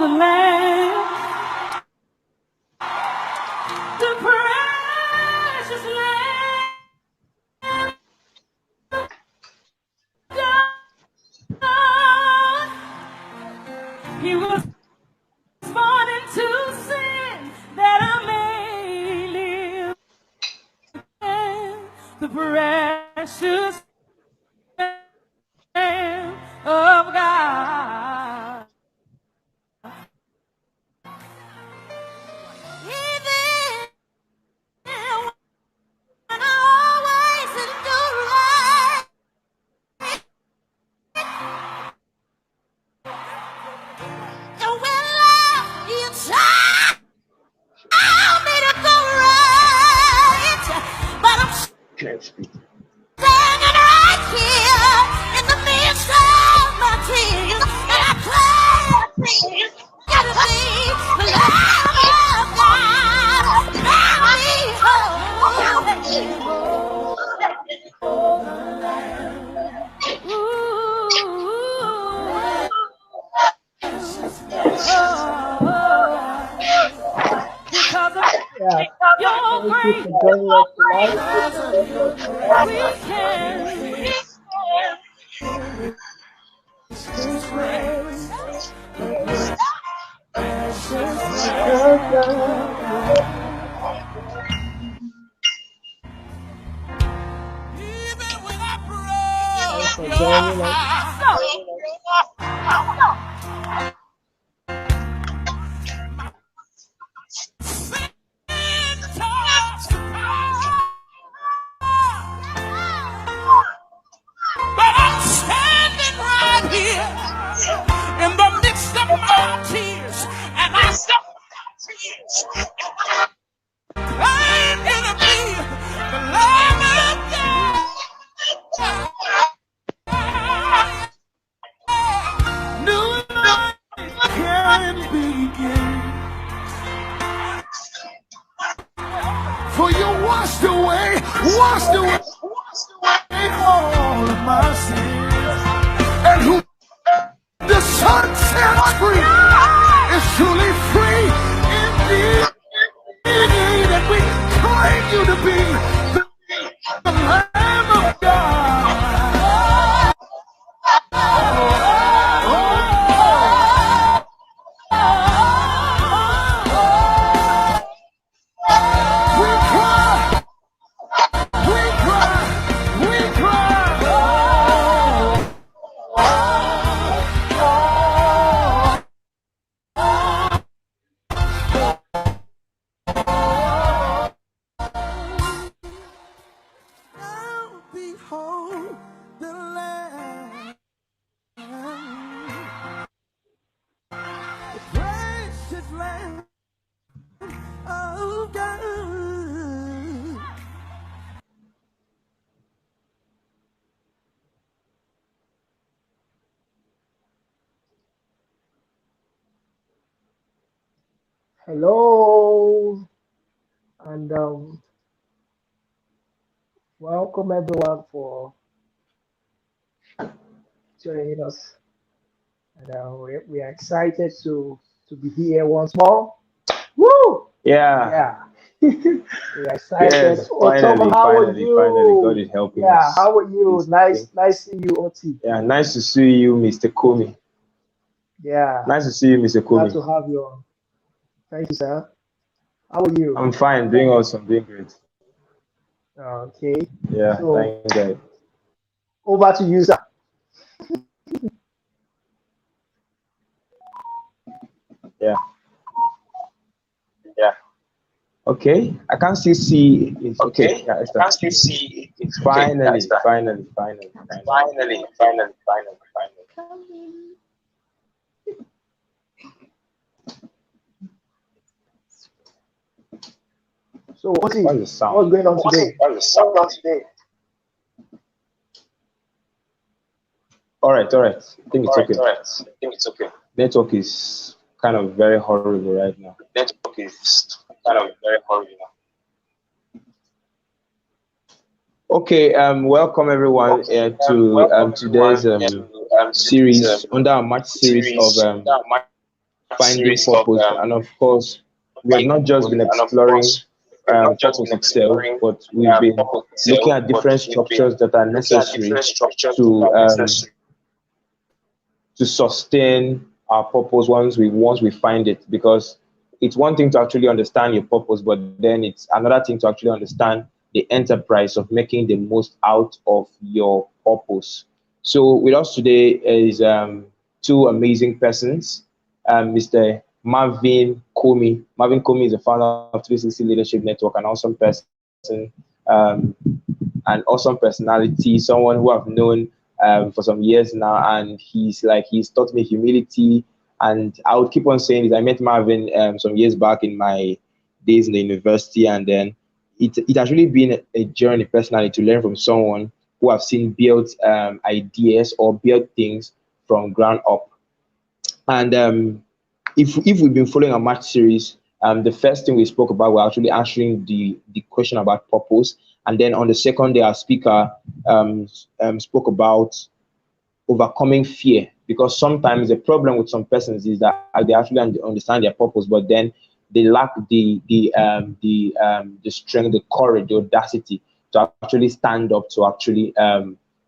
the Lamb, the precious Lamb. He was born into sin that I may live. The precious Lamb of God. Can't speak. Standing right here in the midst of my tears, and I pray you to be the love of God. Now because of your grace, we can. Even when I broke your but I'm standing right here in the midst of my tears, and I still claim you to be the Lamb of God. New life can begin, for you washed away all of my sins, and who the Son sets free is truly free indeed. And we claim you to be the Lamb of God. We cry, we cry, we cry. Behold the Lamb, the precious Lamb of God. Hello, and welcome everyone for joining us. And we are excited to be here once more. Woo! Yeah. We are excited. Yes, Otomo, how are you? finally, God is helping us. How are you? This Nice thing. seeing you, Oti. Yeah, nice to see you, Mr. Komi. Yeah. Nice to see you, Mr. Glad Komi. to have you on. Thank you, sir. How are you? I'm fine, doing awesome, doing great. Okay. Yeah, So, thank God. over to you, sir. Yeah. Okay, I can still see it. Okay, yeah, I can still see it. Finally. So, what's the sound? What's going on today? All right. I think it's okay. Network is kind of very horrible right now. Okay, welcome everyone to today's series under our March series of finding purpose. And of course, we have not just been exploring purpose itself, but we've been looking at different structures that are necessary to sustain our purpose once we find it. Because it's one thing to actually understand your purpose, but then it's another thing to actually understand the enterprise of making the most out of your purpose. So with us today is two amazing persons. Mr. Marvin Comey. Marvin Comey is the founder of 360 Leadership Network, an awesome person, an awesome personality, someone who I've known for some years now, and he's taught me humility. And I would keep on saying this. I met Marvin some years back in my days in the university, and then it has really been a journey personally to learn from someone who I've seen build ideas or build things from ground up. And if we've been following our match series, the first thing we spoke about, we're actually answering the question about purpose. And then on the second day, our speaker spoke about overcoming fear, because sometimes the problem with some persons is that they actually understand their purpose, but then they lack the strength, the courage, the audacity to actually stand up, to actually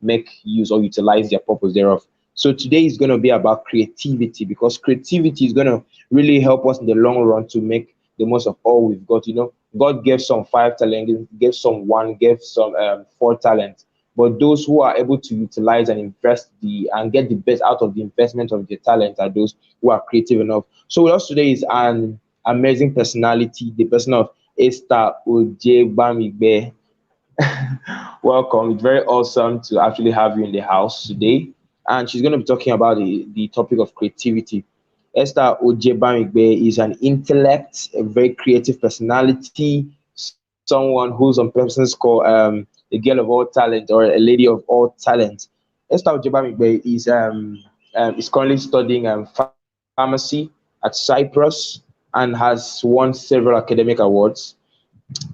make use or utilize their purpose thereof. So today is going to be about creativity, because creativity is going to really help us in the long run to make the most of all we've got. You know, God gave some 5 talents, gave some 1, gave some 4 talents. But those who are able to utilize and invest and get the best out of the investment of their talent are those who are creative enough. So with us today is an amazing personality, the person of Esther Ojebamigbe. Welcome. It's very awesome to actually have you in the house today. And she's going to be talking about the topic of creativity. Esther Ojebamigbe is an intellect, a very creative personality, someone who's on persons called a girl of all talent or a lady of all talent. Esther Ojebamigbe is currently studying pharmacy at Cyprus and has won several academic awards.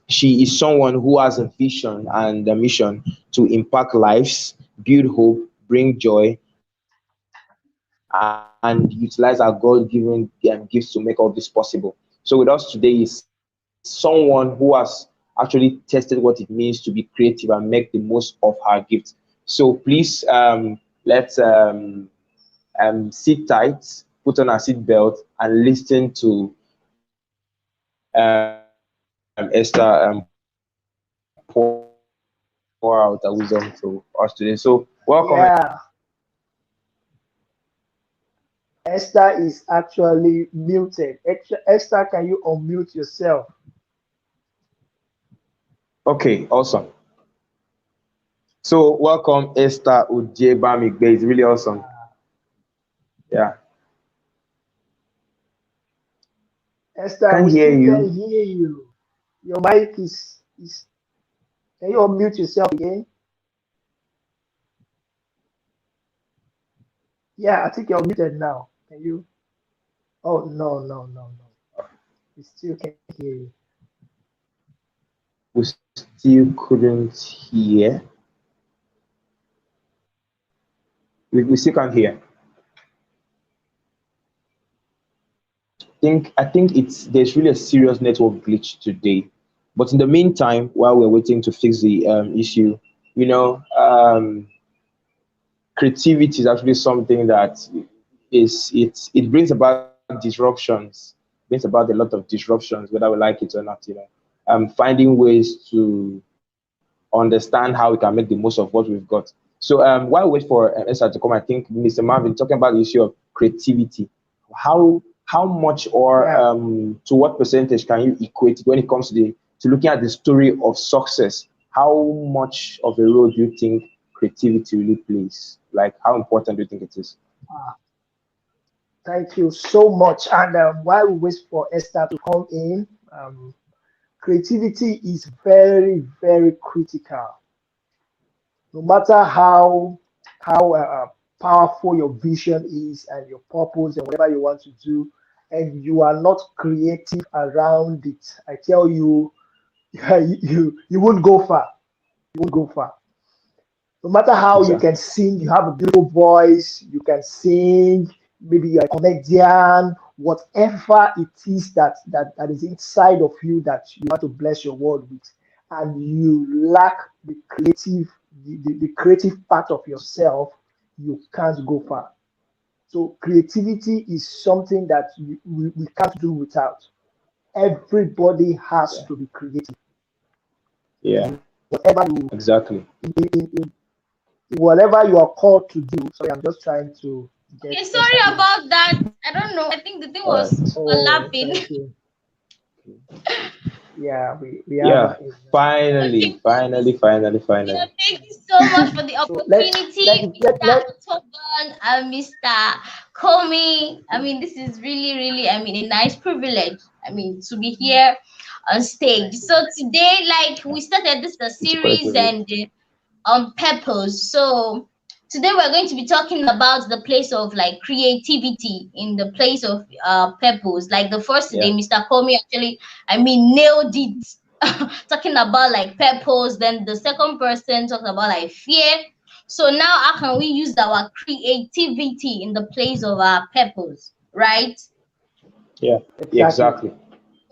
She is someone who has a vision and a mission to impact lives, build hope, bring joy, and utilize our God-given gifts to make all this possible. So with us today is someone who has actually tested what it means to be creative and make the most of her gifts. So please, let's sit tight, put on our seatbelt, and listen to Esther pour out her wisdom to us today. So welcome. Yeah. Esther is actually muted. Esther, can you unmute yourself? Okay, awesome. So welcome, Esther Ojebamigbe. It's really awesome. Yeah. Esther, Can we hear still you. can hear you. Your mic is. Can you unmute yourself again? Yeah, I think you're muted now. Can you? Oh, no. We still can't hear you. We still couldn't hear. We still can't hear. I think there's really a serious network glitch today. But in the meantime, while we're waiting to fix the issue, you know, creativity is actually something that it brings about disruptions. It brings about a lot of disruptions, whether we like it or not. You know, finding ways to understand how we can make the most of what we've got. So while we wait for Esther to come, I think Mr. Marvin talking about the issue of creativity. How much or to what percentage can you equate it when it comes to looking at the story of success? How much of a role do you think creativity really plays? Like, how important do you think it is? Thank you so much. And while we wait for Esther to come in, creativity is very, very critical. No matter how powerful your vision is and your purpose and whatever you want to do, and you are not creative around it, I tell you, you won't go far. You won't go far. No matter how you can sing, you have a beautiful voice, you can sing, maybe you're a comedian, whatever it is that is inside of you that you want to bless your world with, and you lack the creative part of yourself, you can't go far. So creativity is something that we can't do without. Everybody has Yeah. to be creative. Yeah. Whatever you Exactly. in whatever you are called to do. Sorry, I'm just trying to get Okay, sorry something. about that. I don't know. I think the thing All right. was Oh, overlapping. thank you. Yeah, we have Yeah. an Finally, Okay. finally, finally, Yeah, finally. thank you so much for the so let let opportunity, let Mr. let Otoban and Mr. Comey. I mean, this is really, really, I mean, a nice privilege. I mean, to be here on stage. thank you. So today, like, we started this the It's quite series privilege. and on purpose. So today we're going to be talking about the place of like creativity in the place of purpose. Like the first Yeah. today, Mr. Comey actually, I mean, nailed it. Talking about like purpose. Then the second person talked about like fear. So now how can we use our creativity in the place of our purpose, right? Yeah. Yeah. Exactly. Exactly.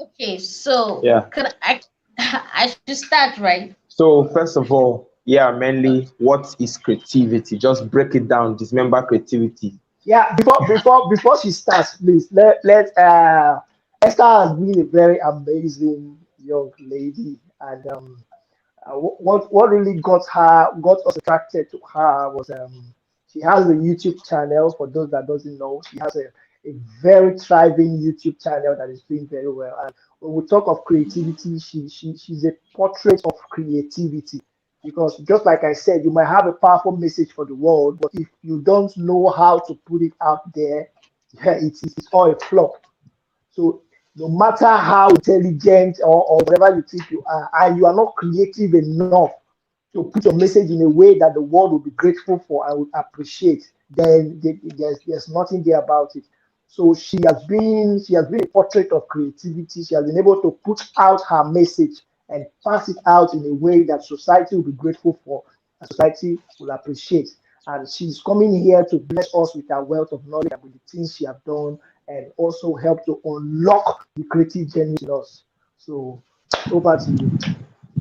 Okay, so Yeah. could I I should start, right? So first of all, yeah, mainly, what is creativity? Just break it down. Dismember creativity. Yeah, before she starts, please let Esther has been a very amazing young lady, and what really got us attracted to her was she has a YouTube channel. For those that doesn't know, she has a very thriving YouTube channel that is doing very well. And when we talk of creativity, she's a portrait of creativity. Because just like I said, you might have a powerful message for the world, but if you don't know how to put it out there, yeah, it's all a flop. So no matter how intelligent or whatever you think you are, and you are not creative enough to put your message in a way that the world will be grateful for and will appreciate, then there's nothing there about it. So she has been a portrait of creativity. She has been able to put out her message and pass it out in a way that society will be grateful for and society will appreciate. And she's coming here to bless us with her wealth of knowledge and with the things she has done, and also help to unlock the creative genius in us. So over to you.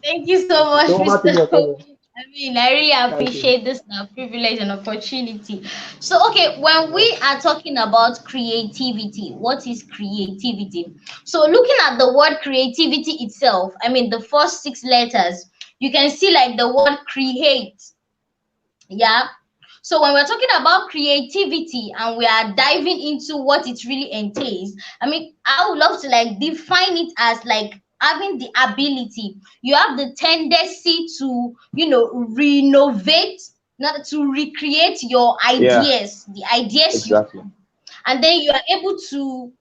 Thank you so Thank you. much, So over to Mr. you, Otomo. Kobe. I mean, I really Thank you. appreciate this privilege and opportunity. So, okay, when You're we welcome. are talking about creativity, what is creativity? So, looking at the word creativity itself, I mean, the first six letters, you can see like the word create. Yeah. So when we're talking about creativity and we are diving into what it really entails, I mean, I would love to like define it as like having the ability. You have the tendency to, renovate, not to recreate your Yeah. ideas, the ideas you, Exactly. and then you are able to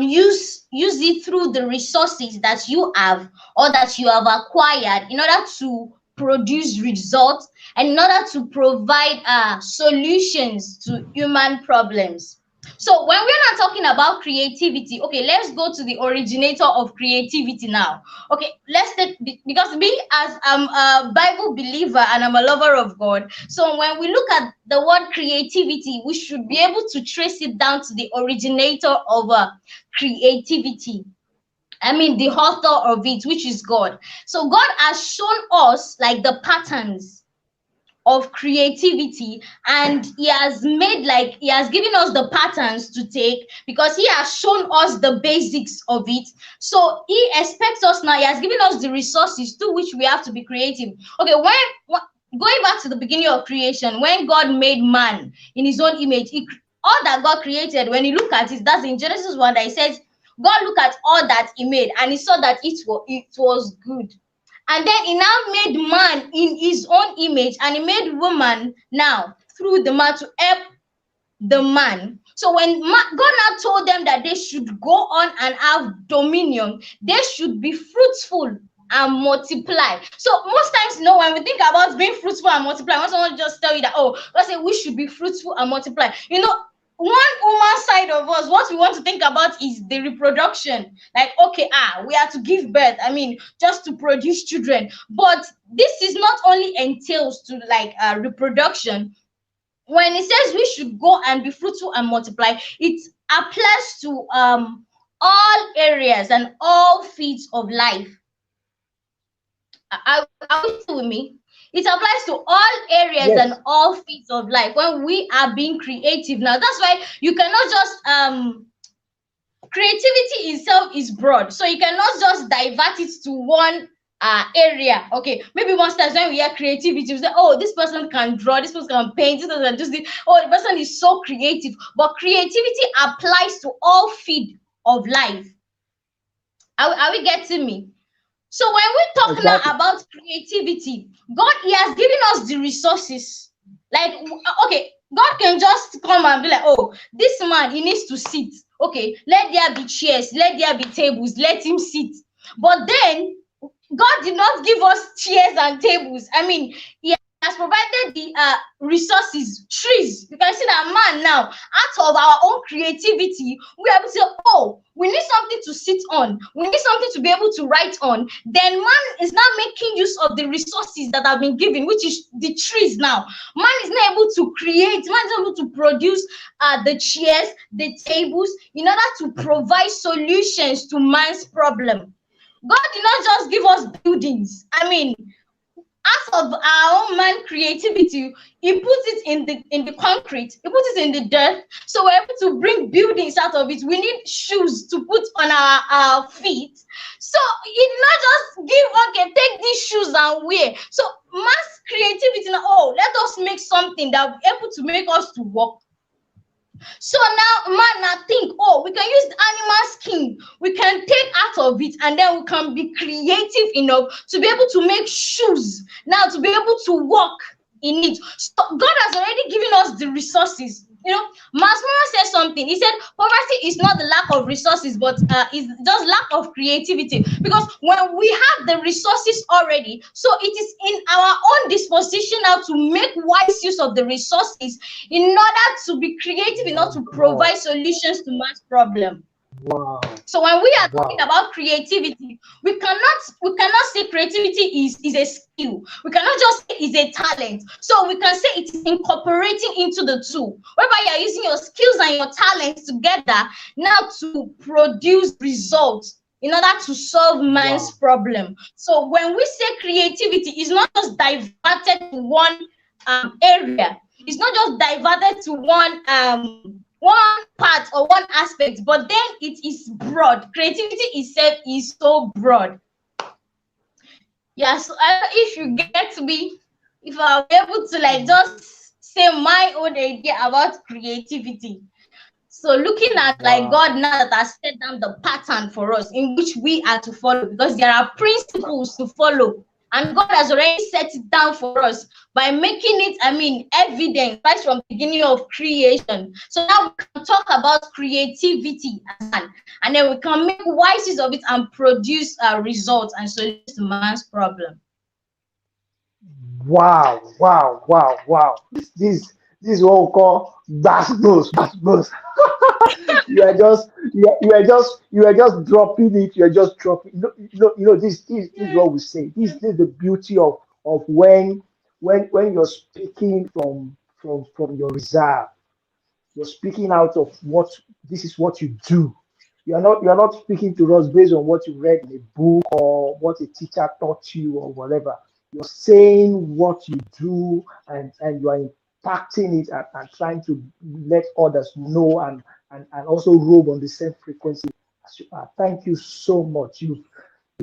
use it through the resources that you have or that you have acquired in order to produce results and in order to provide solutions to human problems. So when we're not talking about creativity, okay, let's go to the originator of creativity now. Okay, let's take because me as I'm a Bible believer and I'm a lover of God. So when we look at the word creativity, we should be able to trace it down to the originator of creativity. I mean, the author of it, which is God. So God has shown us like the patterns of creativity, and he has given us the patterns to take because he has shown us the basics of it. So he expects us now, he has given us the resources to which we have to be creative. Okay, going back to the beginning of creation, when God made man in his own image, all that God created, when you look at it, that's in Genesis 1 that he says God looked at all that he made and he saw that it was good. And then he now made man in his own image, and he made woman now through the man to help the man. So when God now told them that they should go on and have dominion, they should be fruitful and multiply. So most times, when we think about being fruitful and multiply, when someone just tell you that, oh, let's say we should be fruitful and multiply, one woman side of us, what we want to think about is the reproduction. Like, okay, we are to give birth. I mean, just to produce children. But this is not only entails to like reproduction. when it says we should go and be fruitful and multiply, it applies to all areas and all fields of life. Are you still with me? It applies to all areas Yes. and all fields of life when we are being creative. Now that's why you cannot just creativity itself is broad, so you cannot just divert it to one area. Okay, maybe most times when we hear creativity, we say, oh, this person can draw, this person can paint, this person can do this. Oh, the person is so creative. But creativity applies to all fields of life. Are we getting me? So when we talk Exactly. now about creativity, God, He has given us the resources. Like, okay, God can just come and be like, oh, this man, he needs to sit. Okay, let there be chairs, let there be tables, let him sit. But then God did not give us chairs and tables. I mean, He has provided the resources, trees. You can see that man now, out of our own creativity, we are able to say, oh, we need something to sit on, we need something to be able to write on. Then man is now making use of the resources that have been given, which is the trees. Now man is now able to create, man is able to produce the chairs, the tables, in order to provide solutions to man's problem. God did not just give us buildings. I mean, out of our own man creativity, He puts it in the concrete, He puts it in the dirt, so we're able to bring buildings out of it. We need shoes to put on our feet, so He did not just give, okay, take these shoes and wear. So mass creativity now, oh, let us make something that will be able to make us to walk. So now man now think, oh, we can use the animal skin, we can take out of it, and then we can be creative enough to be able to make shoes, now to be able to walk in it. So God has already given us the resources. You know, Masmura said something. He said poverty is not the lack of resources, but it's just lack of creativity. Because when we have the resources already, so it is in our own disposition now to make wise use of the resources in order to be creative enough to provide solutions to man's problem. Wow. So when we are talking Wow. about creativity, we cannot say creativity is a skill. We cannot just say it's a talent. So we can say it is incorporating into the two, whereby you are using your skills and your talents together now to produce results in order to solve man's problem. So when we say creativity, it's not just diverted to one area. It's not just diverted to one part or one aspect, but then it is broad. Creativity itself is so broad. Yes, if you get me, if I'm able to like just say my own idea about creativity. So looking at like God now that has set down the pattern for us in which we are to follow, because there are principles to follow. And God has already set it down for us by making it, I mean, evident right from the beginning of creation. So now we can talk about creativity and then we can make wise use of it and produce results and solutions to man's problem. Wow, wow, wow, wow. This is what we call that's those. You are just dropping it. You are just dropping. This is what we say. This is the beauty of when you're speaking from your reserve. You're speaking out of what this is what you do. You're not speaking to us based on what you read in a book or what a teacher taught you or whatever. You're saying what you do and you are impacting it and trying to let others know and also robe on the same frequency as you are. Thank you so much. You've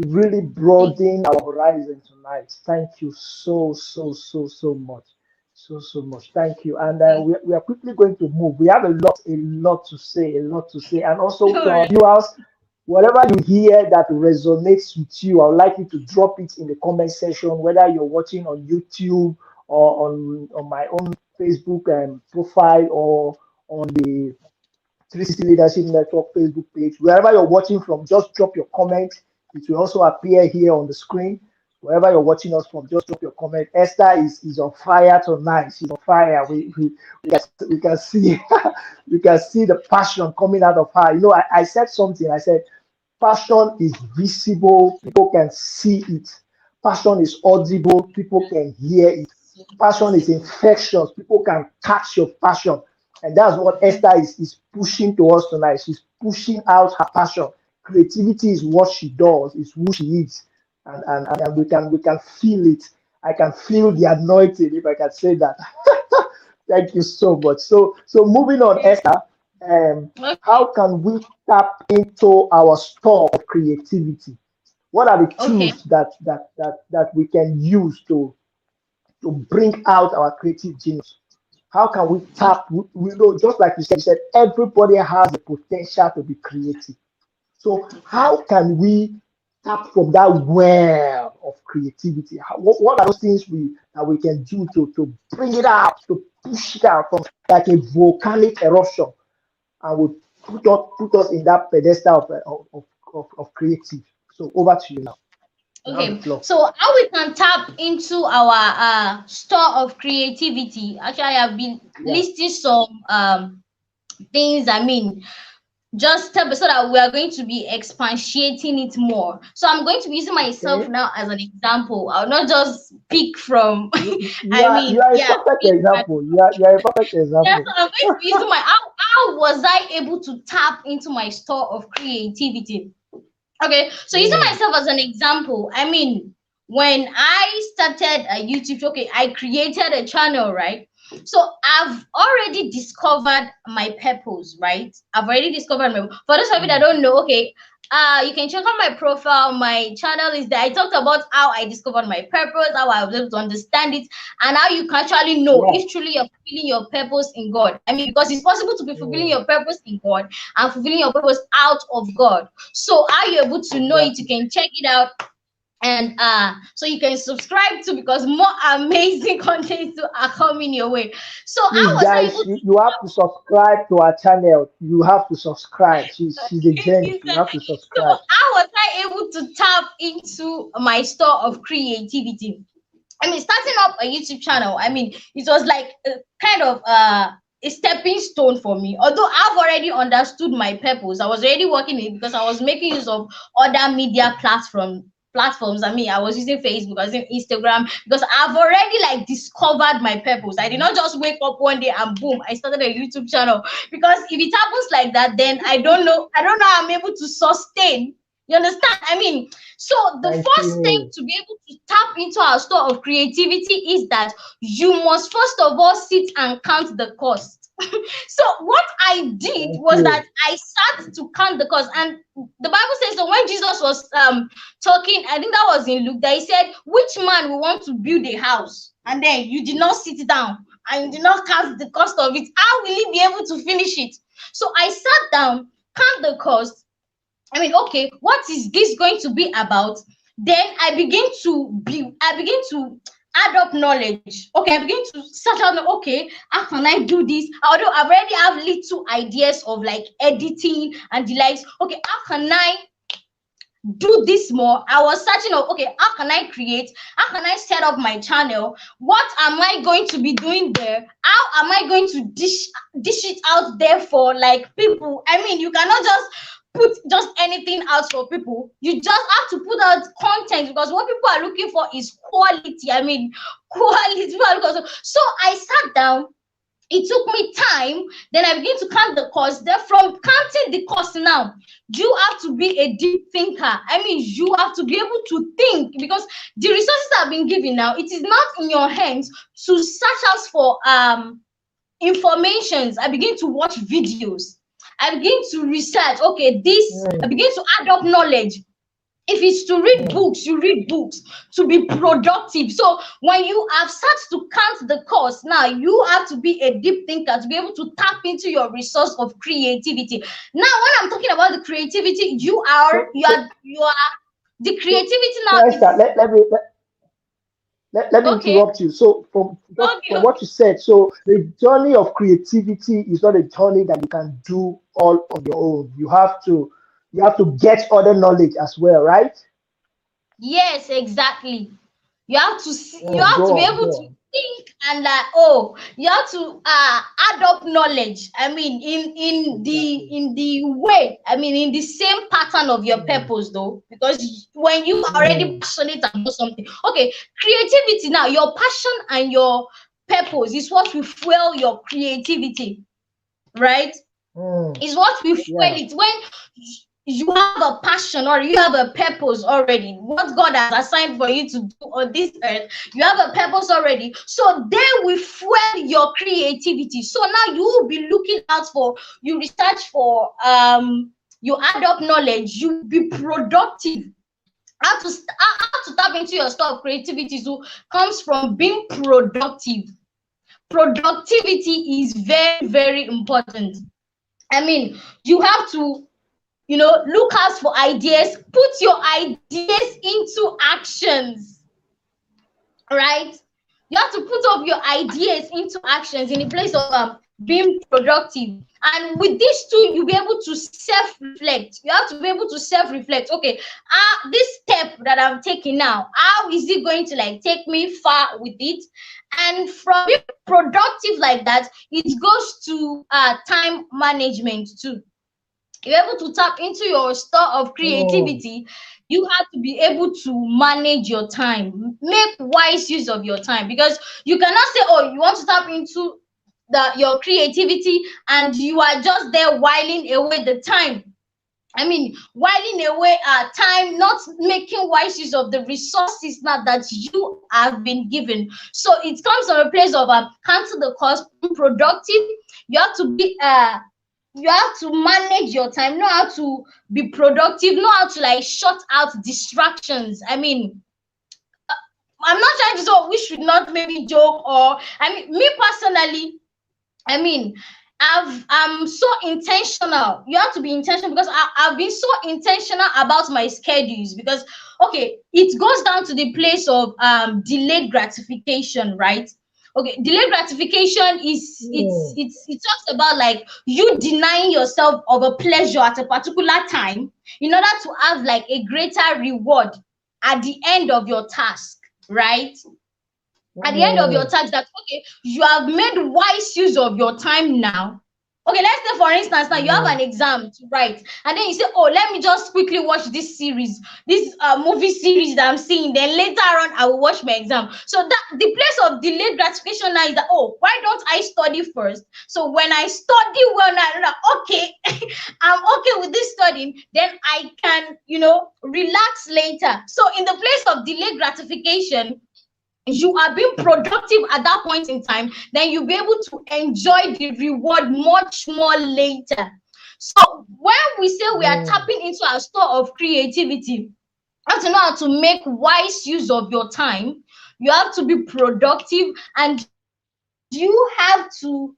really broadened our horizon tonight. Thank you so much. So much. Thank you. And we are quickly going to move. We have a lot to say, And also to our viewers, whatever you hear that resonates with you, I would like you to drop it in the comment section, whether you're watching on YouTube or on my own Facebook profile or on the 360 Leadership Network Facebook page. Wherever you're watching from, just drop your comment. It will also appear here on the screen. Wherever you're watching us from, just drop your comment. Esther is on fire tonight. She's on fire. We can see we can see the passion coming out of her. I said something. I said passion is visible. People can see it. Passion is audible. People can hear it. Passion is infectious. People can catch your passion. And that's what Esther is pushing to us tonight. She's pushing out her passion. Creativity is what she does, is who she is. And we can feel it. I can feel the anointing, if I can say that. Thank you so much. So moving on, Esther, how can we tap into our store of creativity? What are the Okay. tools that we can use to bring out our creative genius? How can we tap? We know, just like you said, everybody has the potential to be creative. So how can we tap from that well of creativity? What are those things we can do to bring it out, to push it out from like a volcanic eruption, and we put us in that pedestal of creative. So over to you now. You have the Okay, floor. so how we can tap into our store of creativity? Actually, I have been Yeah. listing some things. I mean, just so that we are going to be expatiating it more. So I'm going to be using myself Okay. now as an example. I'll not just pick from. You I are mean, you are a yeah. perfect example. You are a perfect Yeah, so example. I'm going to be using my how was I able to tap into my store of creativity? Okay, so using Mm, myself as an example, I mean, when I started a YouTube, okay, I created a channel, right? So I've already discovered my purpose, right? I've already discovered my. For those of you that mm, don't know, okay, you can check out my profile. My channel is there. I talked about how I discovered my purpose, how I was able to understand it, and how you can actually know yeah. if truly you're fulfilling your purpose in God. I mean, because it's possible to be fulfilling Mm, your purpose in God and fulfilling your purpose out of God. So are you able to know it? You exactly. can check it out, and so you can subscribe to, because more amazing contents are coming your way. So Please, how was I guys, able you have to subscribe to our channel. You have to subscribe. She's a genius. to You have to so subscribe. how was I able to tap into my store of creativity? I mean, starting up a YouTube channel, I mean, it was like a kind of a stepping stone for me. Although I've already understood my purpose, I was already working it because I was making use of other media platforms. I mean, I was using Facebook, I was using Instagram, because I've already like discovered my purpose. I did not just wake up one day and boom, I started a YouTube channel. Because if it happens like that, then I don't know how I'm able to sustain. You understand? I mean, so the Thank first step you. to be able to tap into our store of creativity is that you must first of all sit and count the cost. So what I did Thank was that you. I sat to count the cost, and the Bible says that when Jesus was talking, I think that was in Luke, that he said, "Which man will want to build a house, and then you did not sit down and you did not count the cost of it? How will he be able to finish it?" So I sat down, count the cost. I mean, okay, what is this going to be about? Then I begin to add up knowledge. Okay, I begin to search out, okay, how can I do this? Although I already have little ideas of like editing and the likes. Okay, how can I do this more? I was searching of, okay, how can I create? How can I set up my channel? What am I going to be doing there? How am I going to dish it out there for like people? I mean, you cannot just put just anything out for people. You just have to put out content, because what people are looking for is quality. I mean, quality. So I sat down, it took me time. Then I begin to count the cost. Then from counting the cost now, you have to be a deep thinker. I mean, you have to be able to think, because the resources have been given now. It is not in your hands to search out for informations. I begin to watch videos. I begin to research. Okay, this. I Mm, begin to add up knowledge. If it's to read mm, books, you read books to be productive. So when you have started to count the cost, now you have to be a deep thinker to be able to tap into your resource of creativity. Now when I'm talking about the creativity, you are so you so are you are the so creativity so now Esther, is let me okay. interrupt you. So from Okay. what you said, so the journey of creativity is not a journey that you can do all on your own. You have to get other knowledge as well, right? Yes, exactly. You have to see, you Go have to be on, able go to on. think and oh, you have to add up knowledge. I mean, in the way, I mean, in the same pattern of your purpose, though, because when you are already passionate about something, okay, creativity now, your passion and your purpose is what will fuel your creativity, right? Is what will fuel it. When you have a passion or you have a purpose already, what God has assigned for you to do on this earth, you have a purpose already. So they will fuel your creativity. So now you will be looking out for, you research for, you add up knowledge, you be productive. How to tap into your store of creativity so comes from being productive. Productivity is very, very important. I mean, you have to, look out for ideas, put your ideas into actions, right? You have to put up your ideas into actions in the place of being productive. And with this too, you'll be able to self-reflect. You have to be able to self-reflect. Okay, this step that I'm taking now, how is it going to like take me far with it? And from being productive like that, it goes to time management too. You're able to tap into your store of creativity. You have to be able to manage your time, make wise use of your time, because you cannot say, oh, you want to tap into your creativity and you are just there whiling away the time. I mean, whiling away time, not making wise use of the resources now that you have been given. So it comes from a place of cancel the cost, productive. You have to be you have to manage your time, know how to be productive, know how to like shut out distractions. I mean, I'm not trying to say we should not maybe joke, or I mean, me personally, I mean, I'm so intentional. You have to be intentional, because I've been so intentional about my schedules, because okay, it goes down to the place of delayed gratification, right? Okay, delayed gratification is it talks about like you denying yourself of a pleasure at a particular time in order to have like a greater reward at the end of your task, right? At the end of your task, that okay, you have made wise use of your time now. Okay, let's say for instance, now you have an exam to write, and then you say, oh, let me just quickly watch this series, this movie series that I'm seeing, then later on I will watch my exam. So that the place of delayed gratification now is that, oh, why don't I study first? So when I study well now, okay, I'm okay with this studying, then I can, relax later. So in the place of delayed gratification, you are being productive at that point in time, then you'll be able to enjoy the reward much more later. So when we say we are tapping into our store of creativity, you have to know how to make wise use of your time. You have to be productive, and you have to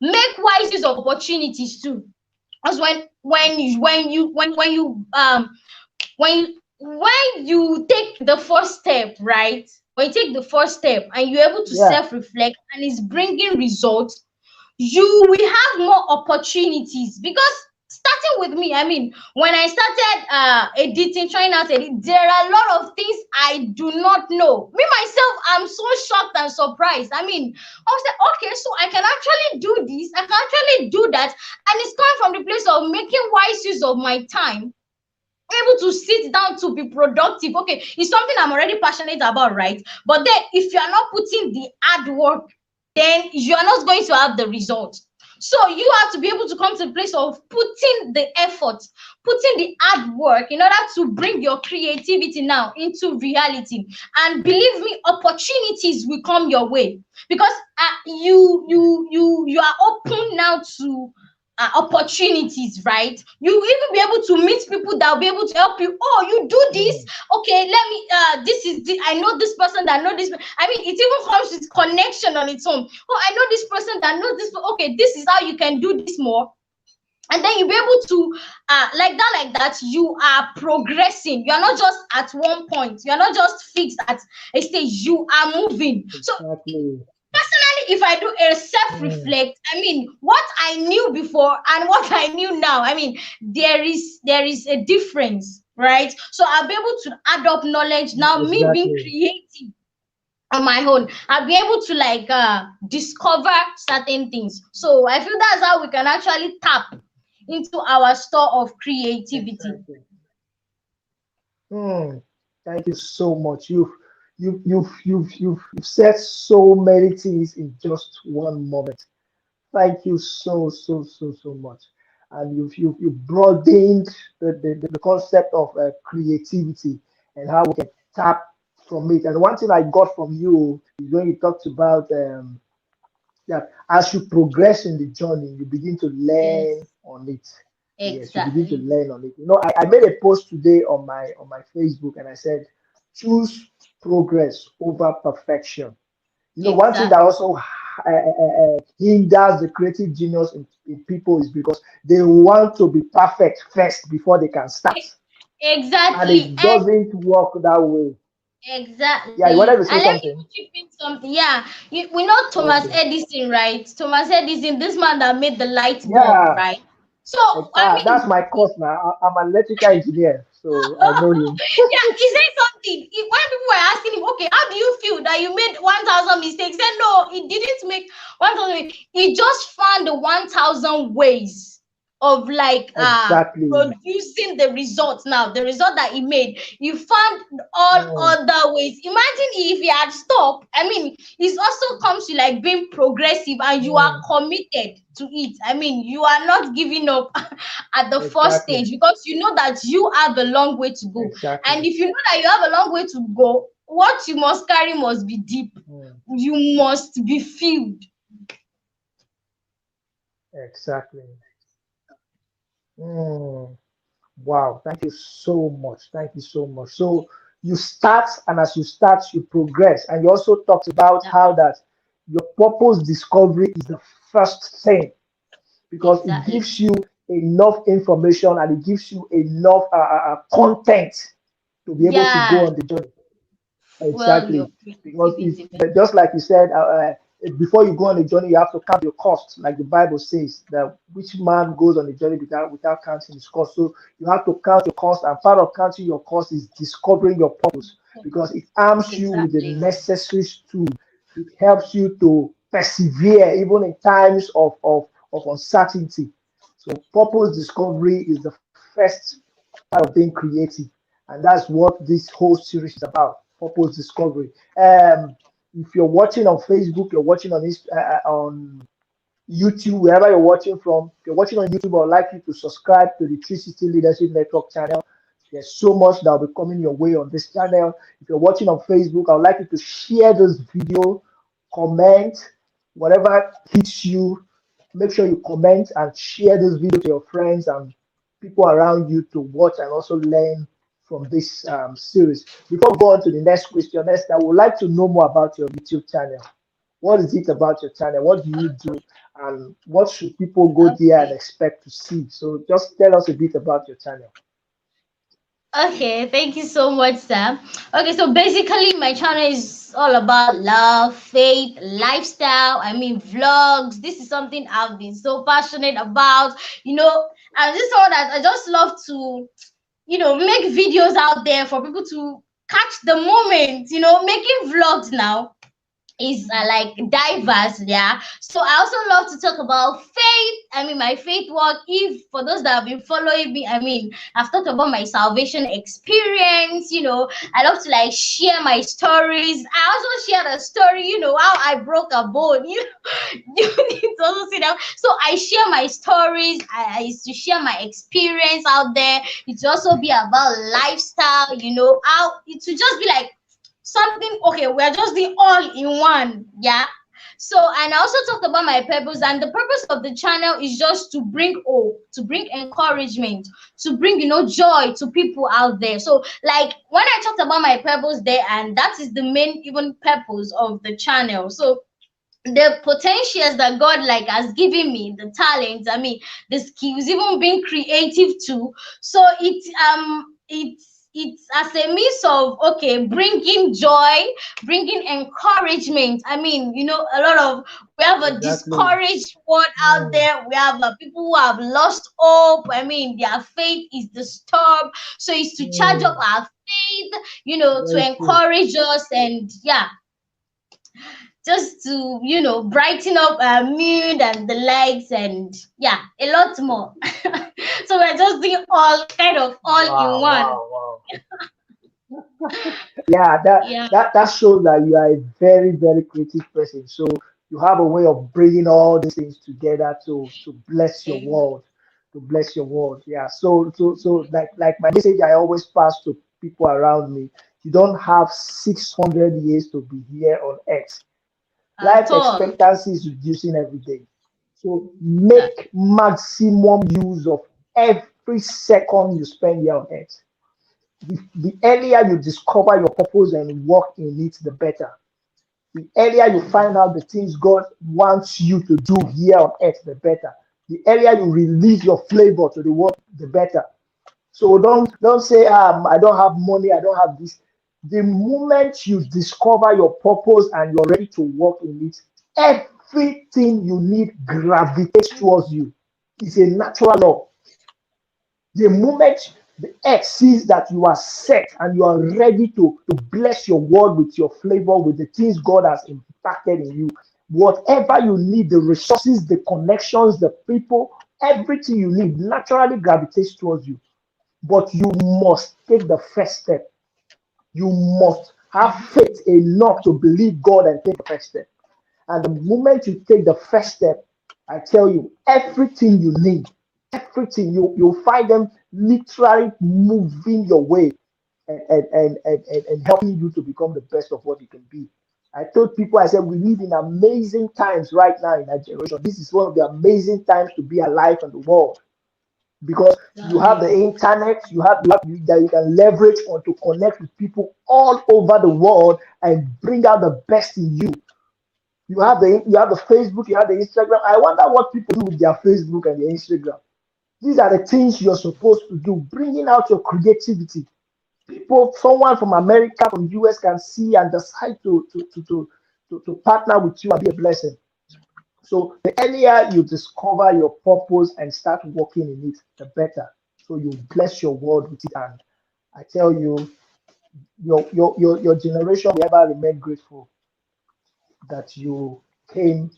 make wise use of opportunities too. Because when you take the first step, right? When you take the first step and you're able to self-reflect and it's bringing results, you will have more opportunities. Because starting with me, I mean, when I started editing, trying out editing, there are a lot of things I do not know. Me myself, I'm so shocked and surprised. I mean, I was like, okay, so I can actually do this, I can actually do that, and it's coming from the place of making wise use of my time, able to sit down to be productive. Okay, it's something I'm already passionate about, right? But then if you are not putting the hard work, then you are not going to have the result. So you have to be able to come to the place of putting the effort, putting the hard work in order to bring your creativity now into reality. And believe me, opportunities will come your way, because you are open now to opportunities, right? You will even be able to meet people that will be able to help you. Oh, you do this, okay, let me this is the, I know this person that know this. I mean, it even comes with connection on its own. Oh, I know this person that knows this. Okay, this is how you can do this more. And then you'll be able to like that you are progressing. You are not just at one point, you are not just fixed at a stage, you are moving. So personally, if I do a self-reflect, I mean, what I knew before and what I knew now, I mean, there is a difference, right? So I'll be able to add up knowledge now. Me being creative, on my own, I'll be able to like discover certain things. So I feel that's how we can actually tap into our store of creativity. Exactly. Hmm. Thank you so much. You've said so many things in just one moment. Thank you so much. And you've broadened the concept of creativity and how we can tap from it. And one thing I got from you is when you talked about that as you progress in the journey, you begin to learn Yes, on it. Yes, you begin to exactly. learn on it. I made a post today on my Facebook and I said, choose progress over perfection. One thing that Exactly. also hinders the creative genius in people is because they want to be perfect first before they can start, and Exactly. it doesn't work that way. Yeah, you wanted Exactly. to And say let me something? even chip in something. Yeah, we know Thomas Okay. Edison, right? Thomas Edison, this man that made the light bulb, Yeah, right? So I that's mean, my course now. I'm an electrical engineer, so I know him. yeah, he said something. When people were asking him, okay, how do you feel that you made 1,000 mistakes? He said, no, he didn't make 1,000. He just found the 1,000 ways of like Exactly. producing the results. Now, the result that he made, you found all Mm, other ways. Imagine if he had stopped. I mean, it also comes to like being progressive and you are mm, committed to it. I mean, you are not giving up at the first exactly. stage because you know that you have a long way to go. And Exactly. if you know that you have a long way to go, what you must carry must be deep. Mm, You must be filled. exactly. Mm. Wow, thank you so much. Thank you so much. So you start, and as you start, you progress. And you also talked about Yeah, how that your purpose discovery is the first thing because it exactly. gives you enough information and it gives you enough content to be able to go Yeah, on the journey. well, Exactly. your Because if creativity. just like you said, before you go on a journey, you have to count your costs, like the Bible says that which man goes on a journey without counting his cost. So you have to count your cost, and part of counting your cost is discovering your purpose because it arms you with the Exactly. necessary tool. It helps you to persevere even in times of uncertainty. So purpose discovery is the first part of being creative. And that's what this whole series is about, purpose discovery. If you're watching on Facebook, you're watching on YouTube, wherever you're watching from, if you're watching on YouTube, I'd like you to subscribe to the 360 Leadership Network channel. There's so much that will be coming your way on this channel. If you're watching on Facebook, I'd like you to share this video, comment, whatever hits you. Make sure you comment and share this video to your friends and people around you to watch and also learn from this series. Before we go on to the next question, next, I would like to know more about your YouTube channel. What is it about your channel? What do you do? And what should people go there and Okay. expect to see? So just tell us a bit about your channel. Okay, thank you so much, Sam. Okay, so basically, my channel is all about love, faith, lifestyle. I mean, vlogs. This is something I've been so passionate about. You know, and this is all that I just love to, make videos out there for people to catch the moment. Making vlogs now is like diverse, yeah. So I also love to talk about faith. I mean, my faith walk. If for those that have been following me, I mean, I've talked about my salvation experience. I love to like share my stories. I also share the story, how I broke a bone. You need to also see that. So I share my stories. I used to share my experience out there. It will also be about lifestyle. How it to just be like something. Okay, we're just the all in one, yeah. So, and I also talked about my purpose, and the purpose of the channel is just to bring hope, to bring encouragement, to bring joy to people out there. So like when I talked about my purpose there, and that is the main even purpose of the channel. So the potentials that God like has given me, the talents, I mean, the skills, even being creative too. So it's as a means of okay, bringing joy, bringing encouragement. I mean, a lot of we have a Exactly. discouraged world out Mm, there. We have people who have lost hope. I mean, their faith is disturbed. So it's to charge up mm, our faith, to very true. encourage us and yeah. just to, you know, brighten up our mood and the likes, and yeah, a lot more. So we're just doing all kind of all in Wow, one. wow, wow. Yeah, Yeah. that shows that you are a very, very creative person. So you have a way of bringing all these things together to bless your Eh, world, to bless your world. Yeah. So like my message I always pass to people around me. You don't have 600 years to be here on earth. at Life all. expectancy is reducing every day. So That, make maximum use of every second you spend here on earth. The earlier you discover your purpose and work in it, the better. The earlier you find out the things God wants you to do here on earth, the better. The earlier you release your flavor to the world, the better. So don't say I don't have money, I don't have this. The moment you discover your purpose and you're ready to work in it, everything you need gravitates towards you. It's a natural law. The moment the earth sees that you are set and you are ready to bless your world with your flavor, with the things God has impacted in you, whatever you need, the resources, the connections, the people, everything you need naturally gravitates towards you. But you must take the first step. You must have faith enough to believe God and take the first step. And the moment you take the first step, I tell you, everything you need, everything you'll find them literally moving your way and helping you to become the best of what you can be. I told people, I said, we live in amazing times right now in our generation. This is one of the amazing times to be alive in the world because you have the exactly. internet, that you can leverage on to connect with people all over the world and bring out the best in you. You have the Facebook, you have the Instagram. I wonder what people do with their Facebook and their Instagram. These are the things you're supposed to do, bringing out your creativity. People, someone from America, from US can see and decide to partner with you and be a blessing. So the earlier you discover your purpose and start working in it, the better. So you bless your world with it. And I tell you, your generation will ever remain grateful that you came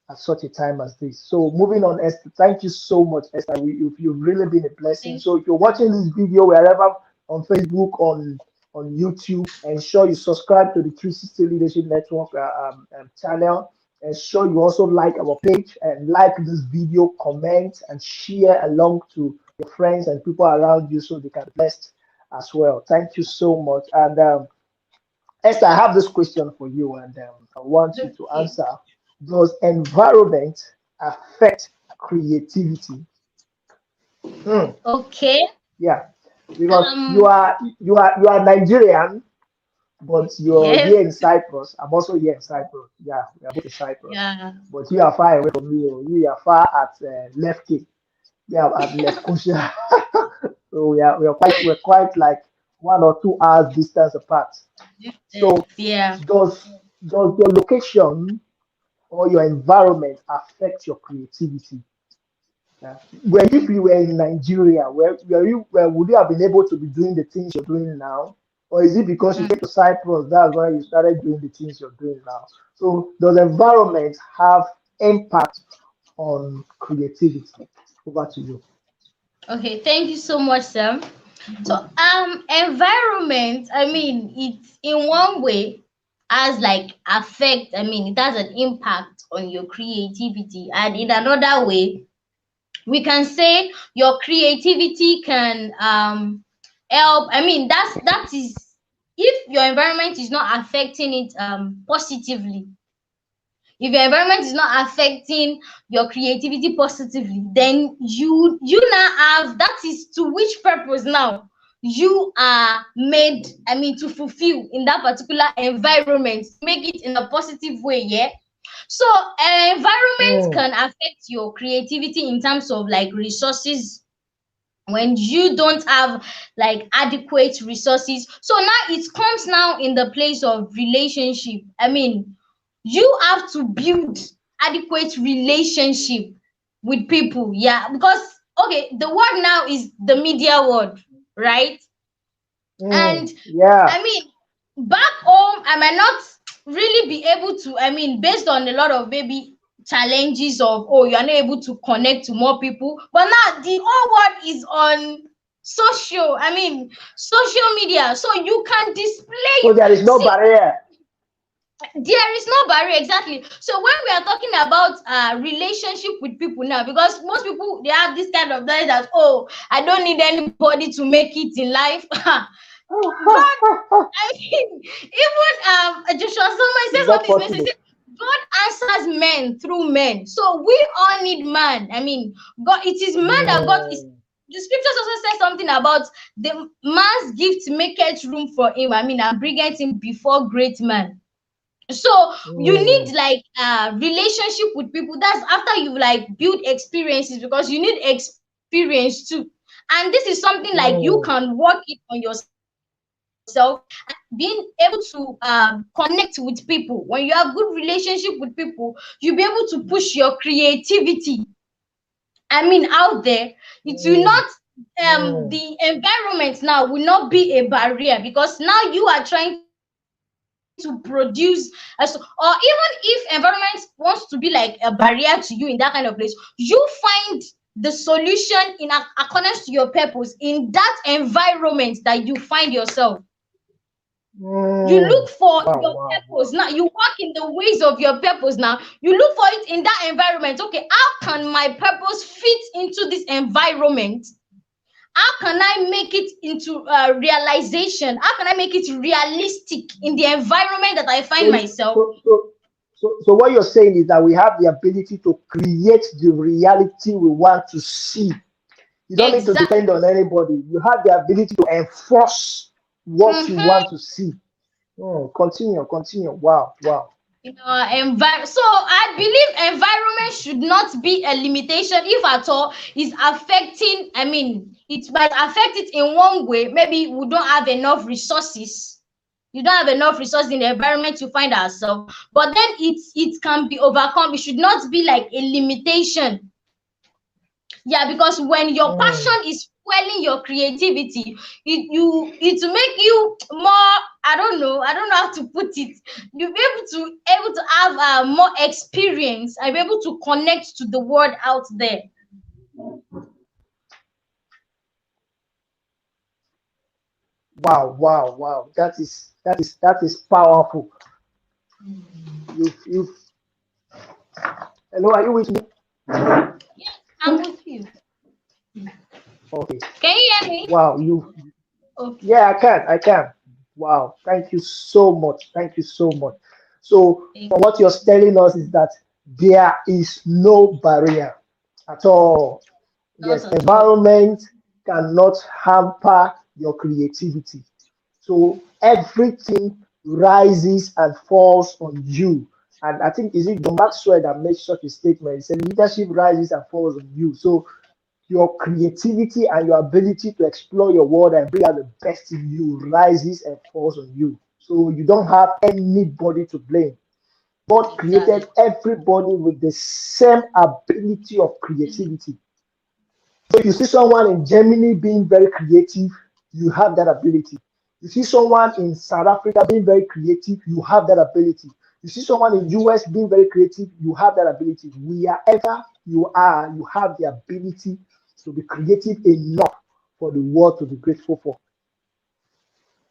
at such a time as this. So moving on, Esther, thank you so much, Esther. You've really been a blessing. Thank So if you're you. watching this video wherever on Facebook, on YouTube, ensure you subscribe to the 360 Leadership Network channel. Ensure you also like our page and like this video, comment and share along to your friends and people around you so they can be blessed as well. Thank you so much. And Esther, I have this question for you, and I want you to Okay. answer. Does environment affect creativity? Hmm, Okay. yeah, because you Um. are you are Nigerian, but you're Yes. here in Cyprus. I'm also here in Cyprus. Yeah, we are both in Cyprus, Yeah. but you are far away from me. Oh. You are far at Left Cape. We are at Lefkosia. So we're quite like 1 or 2 hours distance apart. So Yeah. does your location or your environment affect your creativity? Yeah. Where if you were in Nigeria, where would you have been able to be doing the things you're doing now? Or is it because you Mm. came to Cyprus, that's why you started doing the things you're doing now? So does environment have impact on creativity? Over to you. Okay. Thank you so much, Sam. So, environment, I mean, it's in one way has like affect, I mean, it has an impact on your creativity. And in another way, we can say your creativity can help. I mean, that is if your environment is not affecting it positively, if your environment is not affecting your creativity positively, then you now have, that is to which purpose now you are made, I mean, to fulfill in that particular environment, make it in a positive way. Yeah. So environment Mm, can affect your creativity in terms of like resources. When you don't have like adequate resources, so now it comes now in the place of relationship. I mean, you have to build adequate relationship with people. Yeah, because okay, the word now is the media world, right? And yeah. I mean, back home, I might not. really be able to, I mean, based on a lot of maybe challenges of, oh, you are not able to connect to more people, but now the whole world is on social media, so you can display. So there is no See, barrier. there is no barrier, exactly. So when we are talking about relationship with people now, because most people, they have this kind of knowledge that, oh, I don't need anybody to make it in life. God, I mean, even Joshua Solomon It's says not something specific. He possible. said, God answers men through men. So we all need man. I mean, God, it is man that God is. Mm, The scriptures also say something about the man's gift maketh room for him. I mean, and bringeth him before great man. So you need mm, like relationship with people. That's after you like build experiences, because you need experience too. And this is something like you mm. can work it on yourself, being able to connect with people. When you have good relationship with people, you'll be able to push your creativity, I mean, out there. It will Mm, not mm, the environment now will not be a barrier, because now you are trying to produce or even if environment wants to be like a barrier to you in that kind of place, you find the solution in accordance to your purpose in that environment that you find yourself. You look mm. for Wow, your wow, purpose wow. now, you walk in the ways of your purpose now, you look for it in that environment. Okay, how can my purpose fit into this environment? How can I make it into realization? How can I make it realistic in the environment that I So, find myself? so what you're saying is that we have the ability to create the reality we want to see. You don't need to depend Exactly. on anybody. You have the ability to enforce what you Mm-hmm. want to see. Continue, continue. Wow, wow. So I believe environment should not be a limitation, if at all is affecting, I mean, it might affect it in one way. Maybe we don't have enough resources. You don't have enough resources in the environment you find ourselves, but then it can be overcome. It should not be like a limitation. Yeah, because when your passion Mm. is fueling your creativity, it will make you more, I don't know how to put it. You'll be able to have more experience and be able to connect to the world out there. Wow, wow, wow. That is powerful. You've hello, are you with me? Yes, I'm with you. Okay. Can you hear me? Wow, you Okay. yeah, I can. Wow, thank you so much. Thank you so much. So Thank from what you're telling us is that there is no barrier at all. Not Yes, at all. environment cannot hamper your creativity. So everything rises and falls on you. And I think is it John Maxwell that makes such a statement. He said leadership rises and falls on you. So your creativity and your ability to explore your world and bring out the best in you rises and falls on you. So you don't have anybody to blame. God Exactly. created everybody with the same ability of creativity. So if you see someone in Germany being very creative, you have that ability. You see someone in South Africa being very creative, you have that ability. You see someone in US being very creative, you have that ability. Wherever you are, you have the ability to be creative enough for the world to be grateful for.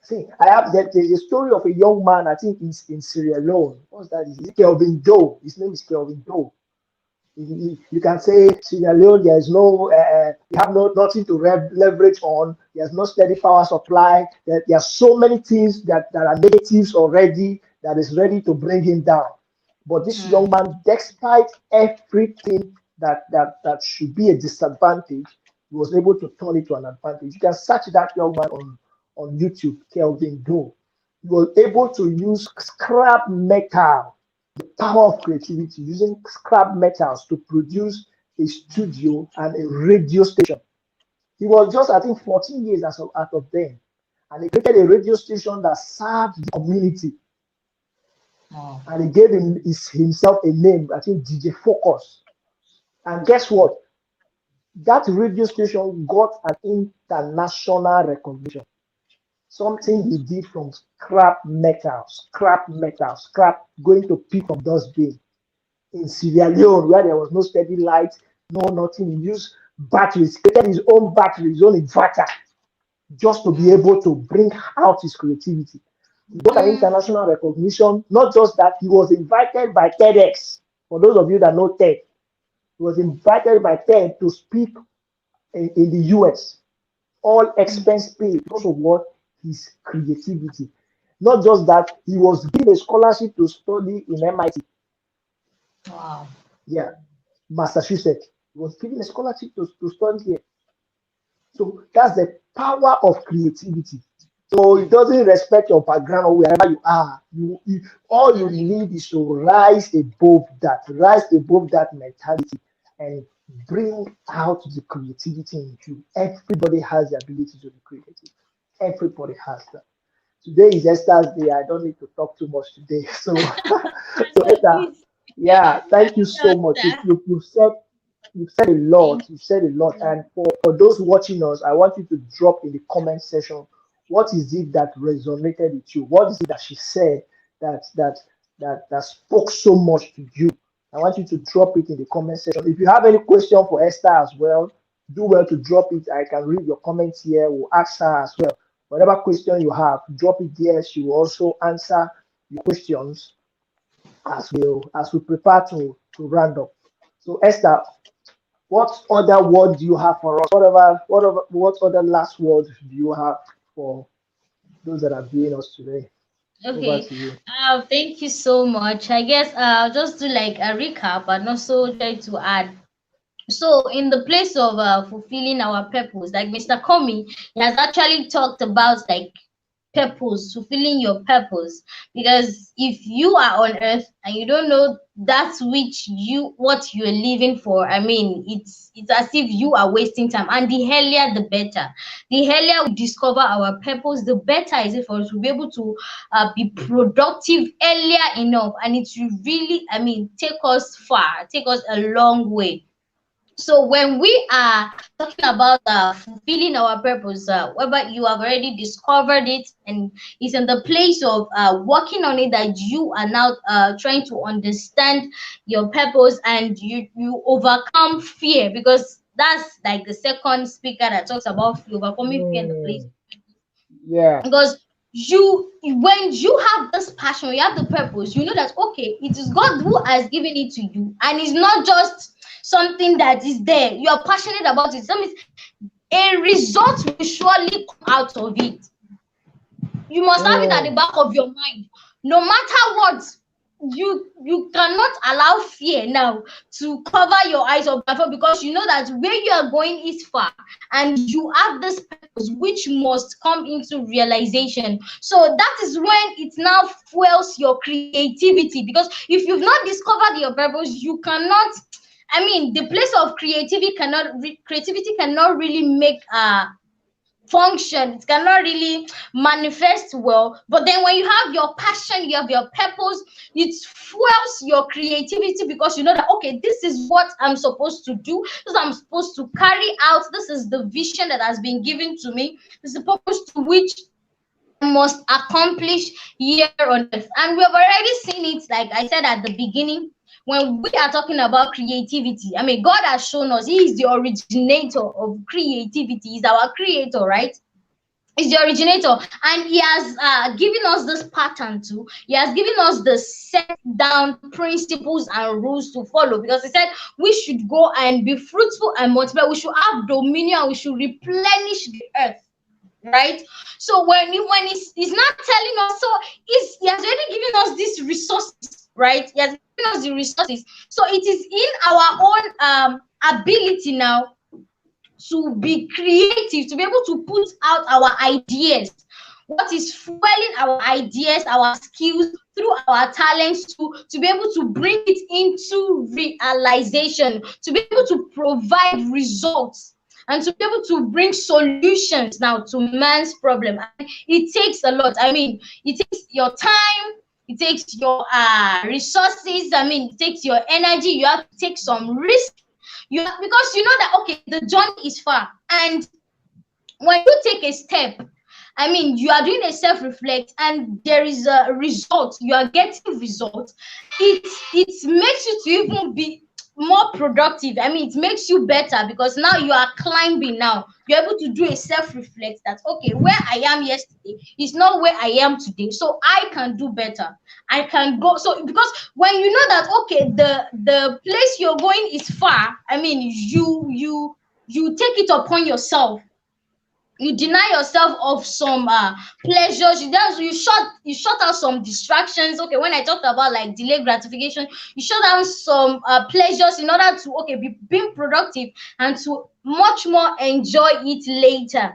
See, there's a story of a young man, I think he's in Sierra Leone. What's that? Is it Kelvin Doe? His name is Kelvin Doe. You can say Sierra Leone, there is no, you have nothing to leverage on. There's no steady power supply. There are so many things that are negatives already that is ready to bring him down. But this young Hmm. man, despite everything that should be a disadvantage, he was able to turn it to an advantage. You can search that young man on YouTube, Kelvin Doe. He was able to use scrap metal, power of creativity, using scrap metals to produce a studio and a radio station. He was just, I think, 14 years out of them. And he created a radio station that served the community. Oh. And he gave himself a name, I think DJ Focus. And guess what? That radio station got an international recognition. something he did from scrap, going to pick from dustbin in Sierra Leone, where there was no steady light, no nothing. He used batteries, created his own battery, his own inverter, just to be able to bring out his creativity. He got an international recognition. Not just that, he was invited by TEDx. For those of you that know TED, he was invited by TED to speak in the US, all expense paid because of what? His creativity. Not just that, he was given a scholarship to study in MIT. Wow. Yeah, Massachusetts. He was given a scholarship to study here. So that's the power of creativity. So it doesn't respect your background or wherever you are. All you need is to rise above that mentality, and bring out the creativity in you. Everybody has the ability to be creative. Everybody has that. Today is Esther's day. I don't need to talk too much today. So, so Esther, yeah, thank you so much. You've said a lot. You've said a lot. And for those watching us, I want you to drop in the comment section, what is it that resonated with you? What is it that she said that spoke so much to you? I want you to drop it in the comment section. If you have any question for Esther as well, do well to drop it. I can read your comments here. We'll ask her as well. Whatever question you have, drop it there. She will also answer your questions as we prepare to round up. So Esther, what other word do you have for us? What other last words do you have for those that are viewing us today? Over Okay. to you. Thank you so much. I guess I'll just do like a recap and also try to add. So in the place of fulfilling our purpose, like Mr. Comey, he has actually talked about like purpose, fulfilling your purpose. Because if you are on earth and you don't know that's which what you're living for, I mean, it's as if you are wasting time. And the earlier the better. The earlier we discover our purpose, the better is it for us to be able to be productive earlier enough, and it will really, I mean, take us far, take us a long way. So when we are talking about fulfilling our purpose, whether you have already discovered it and it's in the place of working on it, that you are now trying to understand your purpose, and you overcome fear, because that's like the second speaker that talks about fear, overcoming fear in the place. Yeah. Because when you have this passion, you have the purpose, you know that okay, it is God who has given it to you, and it's not just something that is there. You are passionate about it. So means a result will surely come out of it. You must have it at the back of your mind. No matter what, you cannot allow fear now to cover your eyes or before, because you know that where you are going is far, and you have this purpose which must come into realization. So that is when it now fuels your creativity, because if you've not discovered your purpose, you cannot, I mean, the place of creativity cannot really make function, it cannot really manifest well. But then when you have your passion, you have your purpose, it fuels your creativity, because you know that okay, this is what I'm supposed to do, this I'm supposed to carry out, this is the vision that has been given to me, this is the purpose to which I must accomplish here on earth. And we have already seen it, like I said at the beginning. When we are talking about creativity, I mean, God has shown us He is the originator of creativity. He's our creator, right? He's the originator, and He has given us this pattern too. He has given us the set down principles and rules to follow, because He said we should go and be fruitful and multiply. We should have dominion. We should replenish the earth. Right. So when he's not telling us, so He has already given us these resources, right? He has given us the resources. So it is in our own ability now to be creative, to be able to put out our ideas. What is fueling our ideas, our skills through our talents, to be able to bring it into realization, to be able to provide results, and to be able to bring solutions now to man's problem. It takes a lot. I mean, it takes your time, it takes your resources, I mean, it takes your energy. You have to take some risk. Because you know that okay, the journey is far, and when you take a step I mean, you are doing a self-reflect and there is a result, you are getting results, it makes you to even be more productive. I mean, it makes you better because now you are climbing. Now you're able to do a self-reflect that okay, where I am yesterday is not where I am today, so I can do better. I can go. So because when you know that okay, the place you're going is far, I mean, you take it upon yourself, you deny yourself of some pleasures, you shut out some distractions. Okay, when I talked about like delayed gratification, you shut down some pleasures in order to okay be being productive and to much more enjoy it later.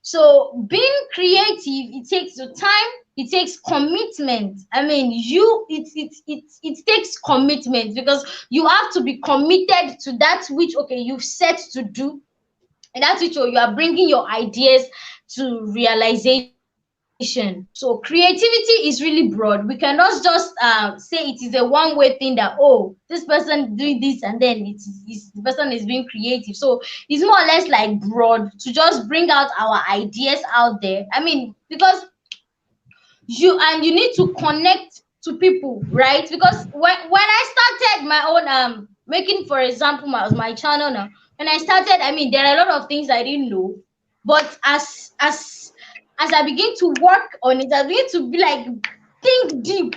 So being creative, it takes the time, it takes commitment. I mean, it takes commitment because you have to be committed to that which okay you've set to do, and that's it. You are bringing your ideas to realization. So creativity is really broad. We cannot just say it is a one-way thing that oh, this person doing this and then the person is being creative. So it's more or less like broad to just bring out our ideas out there. I mean, because you need to connect to people, right? Because when I started my own making, for example, my channel now, when I started, I mean, there are a lot of things I didn't know, but as I begin to work on it, I begin to be like think deep.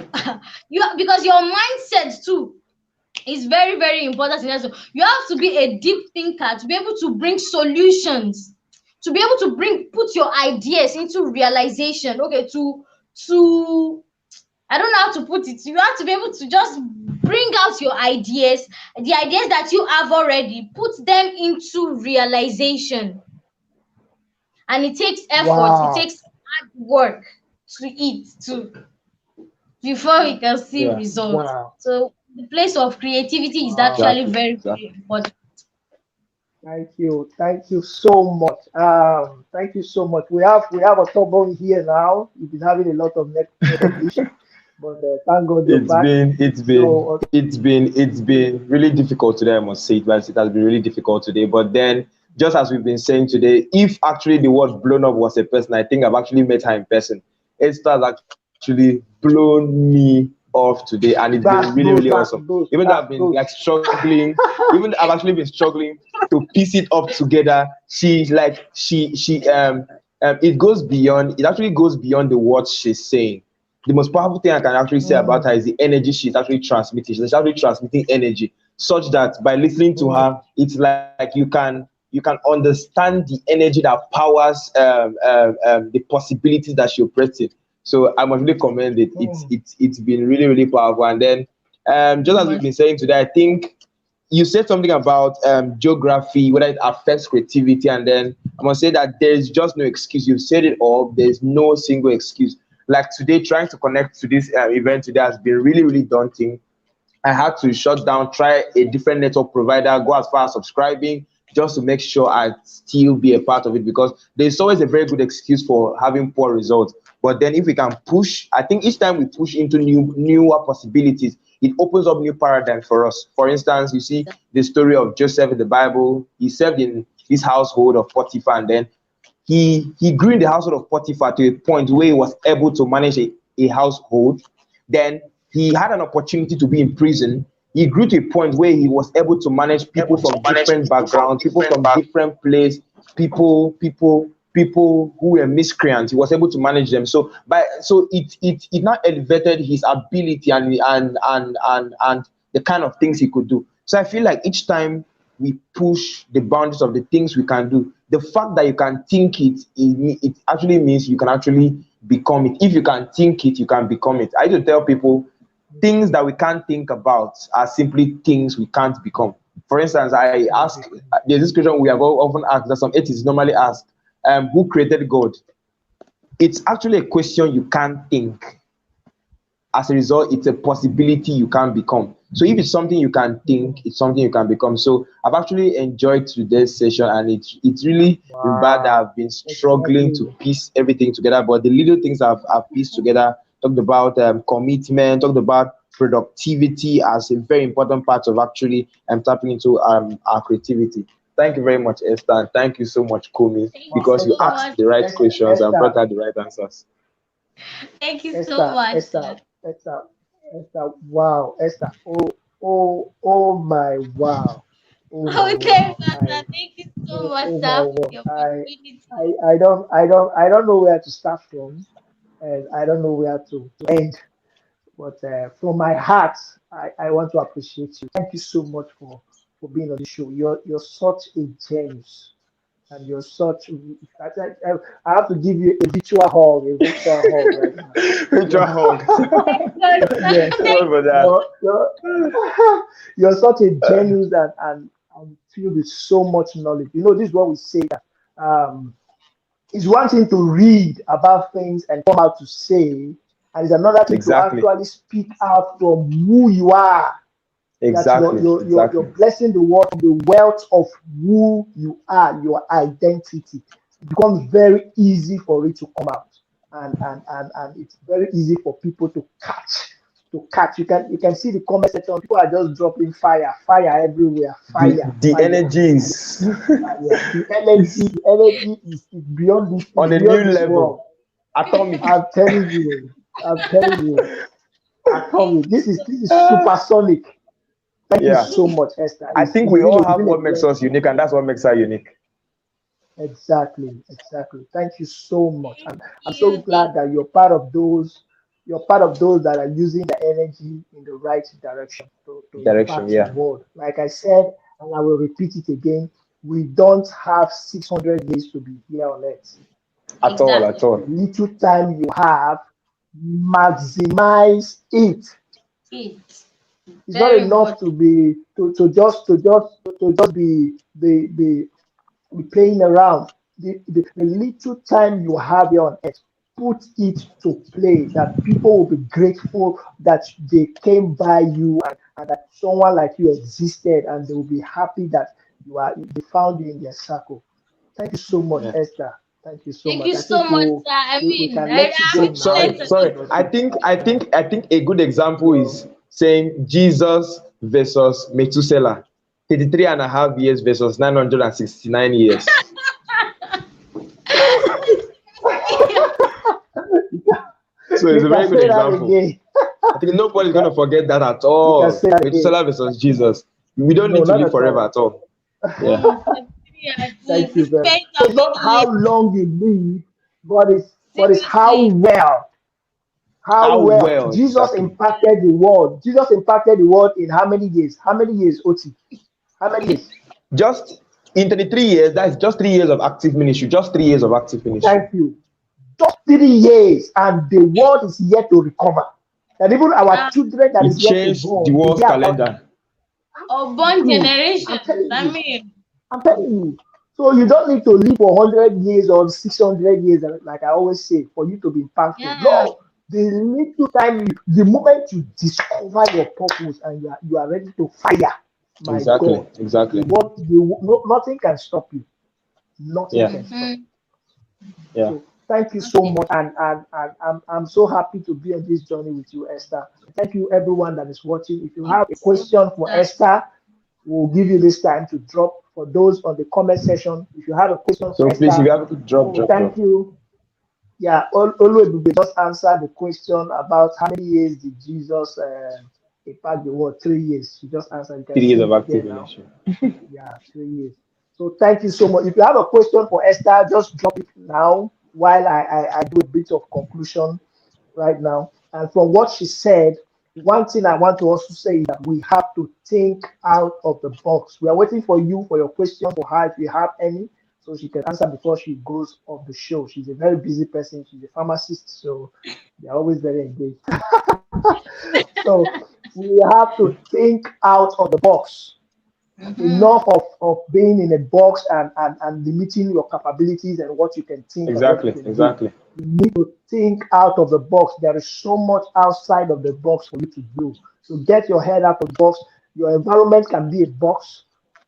Because your mindset too is very very important in that. So you have to be a deep thinker to be able to bring solutions, to be able to put your ideas into realization. Okay, to I don't know how to put it. You have to be able to just bring out your ideas, the ideas that you have already, put them into realization. And it takes effort, it Wow. takes hard work to it too before we can see Yeah. results. Wow. So the place of creativity is Wow. actually Exactly. very, very Exactly. important. Thank you. Thank you so much. Thank you so much. We have a trouble here now. We've been having a lot of network issue, but thank God you're It's back. been it's been So it's been really difficult today, I must say it, but it has been really difficult today. But then, just as we've been saying today, if actually the word blown up was a person, I think I've actually met her in person. Esther has actually blown me off today, and it's been that's really, good. really That's awesome. good. Even though That's I've been good. like struggling, even though I've actually been struggling to piece it up together, she's like it goes beyond, it actually goes beyond the words she's saying. The most powerful thing I can actually say about her Mm, is the energy she's actually transmitting. She's actually transmitting energy such that by listening to mm, her, it's like you can understand the energy that powers the possibilities that she operates in. So I must really commend it. It's mm. it's it's been really really powerful. And then just as we've been saying today, I think you said something about geography, whether it affects creativity, and then I must say that there's just no excuse. You've said it all. There's no single excuse. Like today, trying to connect to this event today has been really, really daunting. I had to shut down, try a different network provider, go as far as subscribing just to make sure I still be a part of it, because there's always a very good excuse for having poor results. But then if we can push, I think each time we push into newer possibilities, it opens up new paradigms for us. For instance, you see the story of Joseph in the Bible. He served in this household of Potiphar, and then he grew in the household of Potiphar to a point where he was able to manage a household. Then he had an opportunity to be in prison. He grew to a point where he was able to manage people from different backgrounds, people from different places, people who were miscreants. He was able to manage them. So it now elevated his ability and the kind of things he could do. So I feel like each time we push the boundaries of the things we can do, the fact that you can think it actually means you can actually become it. If you can think it, you can become it. I used to tell people things that we can't think about are simply things we can't become. For instance, I ask, there's this question we have often asked that some atheists normally ask, who created God? It's actually a question you can't think. As a result, it's a possibility you can become. So if it's something you can think, it's something you can become. So I've actually enjoyed today's session, and it's really been bad that Wow. I've been struggling to Definitely. piece everything together. But the little things I've pieced together, talked about commitment, talked about productivity as a very important part of actually tapping into our creativity. Thank you very much, Esther. And thank you so much, Kumi, Thank you because you so asked much. the right Esther, questions and brought Esther, out the right answers. Thank you so Esther, much, Esther, sir. Esther, Esther, wow, Esther, oh my wow, oh my Oh, thank wow, God, sir. Thank you so much, oh my sir, for wow, the opportunity. I don't know where to start from, and I don't know where to end. But from my heart, I want to appreciate you. Thank you so much for being on the show. You're such a genius, and you're such. I have to give you a virtual hug right now. Rachel Hogg. Thank God, sir. Yes, Sorry Thank for that. you're such a genius and filled with so much knowledge. You know, this is what we say that it's one thing to read about things and come out to say, and it's another thing to Exactly. actually speak out from who you are. That Exactly. you're Exactly. blessing the world from the wealth of who you are, your identity. It becomes very easy for it to come out, and it's very easy for people to catch. You can see the comment section. People are just dropping fire everywhere, The fire, the fire, energies fire. is The energy is beyond this. Is on a new beyond this world. level. Atomic. I'm telling you. I'm telling you. thank Atomic. you This is supersonic. Thank you Yeah. so much, Esther. I think we all It's have been a what makes pleasure. us unique, and that's what makes her unique. Exactly. Thank you so much. I'm so you. glad that you're part of those. You're part of those that are using the energy in the right direction to Direction, impact the yeah. world. Like I said, and I will repeat it again, we don't have 600 days to be here on earth. At all, Exactly. at all. The little time you have, maximize it. It's It's not very enough important. to be to just be playing around. The little time you have here on earth, put it to play that people will be grateful that they came by you, and that someone like you existed, and they will be happy that they found you in their circle. Thank you so much, Yeah. Esther. Thank you so Thank much. you I so think much, sir. I we mean, can let you go So now sorry, learned a lot. sorry. because I think a good example you're is saying Jesus versus Methuselah. 33 and a half years versus 969 years. So it's you a can very good say that example. again. I think You nobody's can going to forget that at you can all. say that again. Methuselah versus Jesus. We don't No, need to not live at forever all. at all. Yeah. 33 at least. Thank He you very much. spent So how it's not many how years? long you live, but it's Seriously. how How well well, Jesus exactly. impacted the world. Jesus impacted the world in how many years? How many years, Oti? How many years? Just in 33 years, that's just 3 years of active ministry. Just 3 years of active ministry. Thank you. Just 3 years, and the world is yet to recover. And even our Uh, children that It is yet to changed the born will world's hear about it. calendar. Urban True. I'm generations. telling I you. mean, I'm telling you. So you don't need to live for 100 years or 600 years, like I always say, for you to be impactful. yeah. No, the little time, the moment you discover your purpose and you are ready to fire, my Exactly, God, exactly. nothing can stop you. Nothing Yeah, can stop Mm-hmm. you. yeah. So thank you so Okay. much, and I'm so happy to be on this journey with you, Esther. Thank you, everyone that is watching. If you Thank have a you so question much, for sir. Esther, we'll give you this time to drop for those on the comment section. If you have a question for So please, if Esther, you have to drop, oh, drop, thank drop. you. Yeah, always just answer the question about how many years did Jesus impact the world? 3 years. You just answer. You can 3 years see of it active there now. ministry. Yeah, 3 years. So thank you so much. If you have a question for Esther, just drop it now while I do a bit of conclusion right now. And from what she said, one thing I want to also say is that we have to think out of the box. We are waiting for you for your question for her if you have any, so she can answer before she goes off the show. She's a very busy person. She's a pharmacist, so they're always very engaged. So we have to think out of the box. Mm-hmm. Enough of being in a box and limiting your capabilities and what you can think and what you Exactly, can do. exactly. You need to think out of the box. There is so much outside of the box for you to do. So get your head out of the box. Your environment can be a box.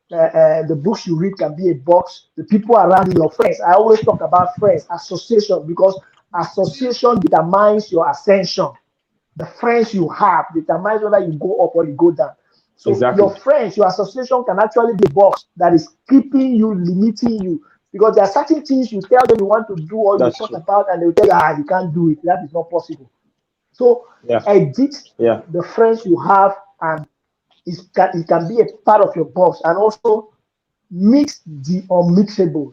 The books you read can be a box. The people around you, your friends. I always talk about friends, association, because association determines your ascension. The friends you have determines whether you go up or you go down. So Exactly. your friends, your association can actually be a box that is keeping you, limiting you. Because there are certain things you tell them you want to do or you That's talk true. about, and they will tell you, you can't do it. That is not possible. So Yeah. edit Yeah. the friends you have, and it can be a part of your box. And also mix the unmixable.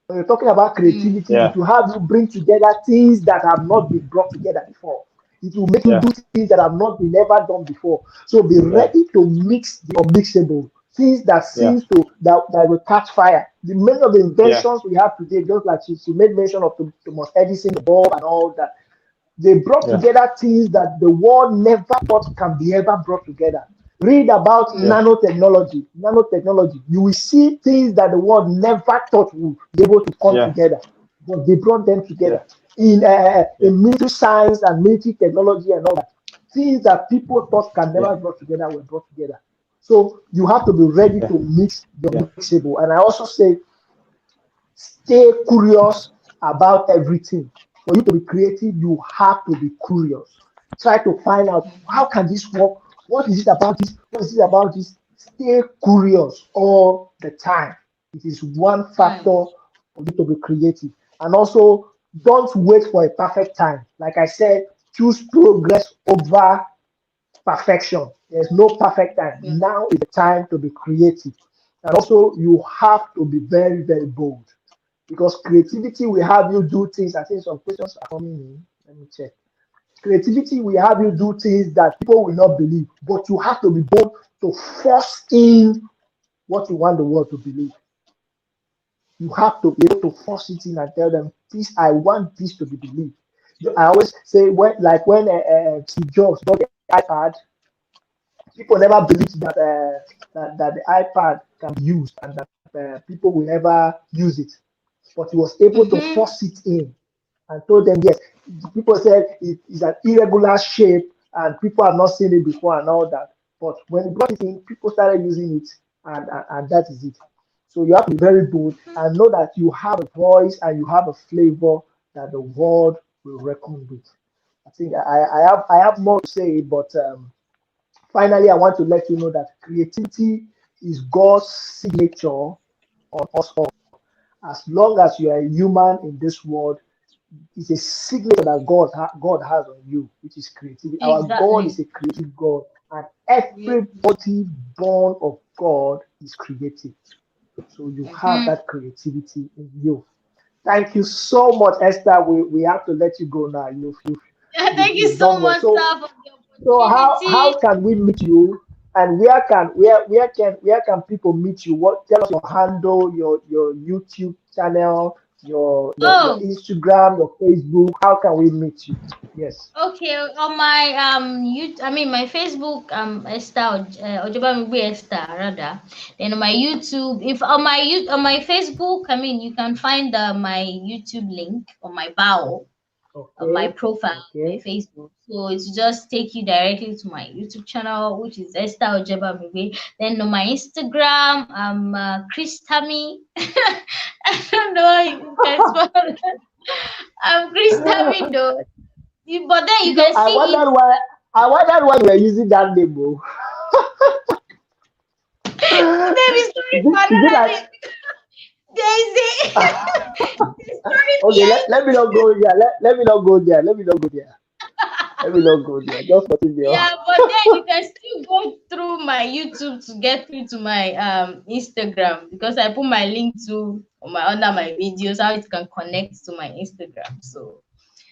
When you're talking about creativity, Yeah. it will have you bring together things that have not been brought together before. It will make you Yeah. do things that have not been ever done before. So be Yeah. ready to mix the unmixable. Things that Yeah. seems to that will catch fire. The many of the Yeah. inventions we have today, just like she made mention of Thomas Edison, the bulb and all that, they brought Yeah. together things that the world never thought can be ever brought together. Read about Yeah. nanotechnology. Nanotechnology. You will see things that the world never thought would be able to come Yeah. together, but they brought them Yeah. together in Yeah. military science and military technology and all that. Things that people thought can Yeah. never be brought together were brought together. So you have to be ready Yeah. to mix the Yeah. mixable. And I also say, stay curious about everything. For you to be creative, you have to be curious. Try to find out, how can this work? What is it about this? What is it about this? Stay curious all the time. It is one factor Mm. for you to be creative. And also, don't wait for a perfect time. Like I said, choose progress over perfection. There's no perfect time. Now is the time to be creative. And also, you have to be very, very bold, because creativity will have you do things. I think some questions are coming in. Let me check. Creativity will have you do things that people will not believe, but you have to be bold to force in what you want the world to believe. You have to be able to force it in and tell them, this, I want this to be believed. I always say, when Steve Jobs got the iPad, people never believed that the iPad can be used and that people will never use it. But he was able to Mm-hmm. force it in and told them, yes. People said it is an irregular shape and people have not seen it before and all that. But when he brought it in, people started using it, and that is it. So you have to be very bold and know that you have a voice and you have a flavor that the world will reckon with. I think I have more to say, but finally, I want to let you know that creativity is God's signature on us all. As long as you are a human in this world, it's a signature that God has on you, which is creativity. Our God Exactly. is a creative God, and Yep. everybody born of God is creative. So you have Mm-hmm. that creativity in you. Thank you so much, Esther. We have to let you go now. Thank you You've so done well. much, So sir, for the so opportunity. how can we meet you, and where can people meet you? What, tell us your handle, your YouTube channel, your Oh, Instagram, your Facebook. How can we meet you? Yes. okay. On my I mean my Facebook, Esther Ojobamigbe Esther rather. Then on my YouTube, if on my Facebook, I mean you can find my YouTube link on my bio on my Okay. profile, my Okay. Facebook. So it's just take you directly to my YouTube channel, which is Esther Ojebamigbe. Then on my Instagram, I'm Chris Tammy. I don't know if you can spell that. I'm Chris Tammy though. But then you can I see it. wondered why you were using that name. Oh. Maybe sorry for Is it another like thing. There is a story okay? behind. Let me not go there. Let me not go there. Let me not go there. Let me not go there. Just continue. Yeah, but then you can still go through my YouTube to get through to my Instagram, because I put my link to on my under my videos how it can connect to my Instagram. So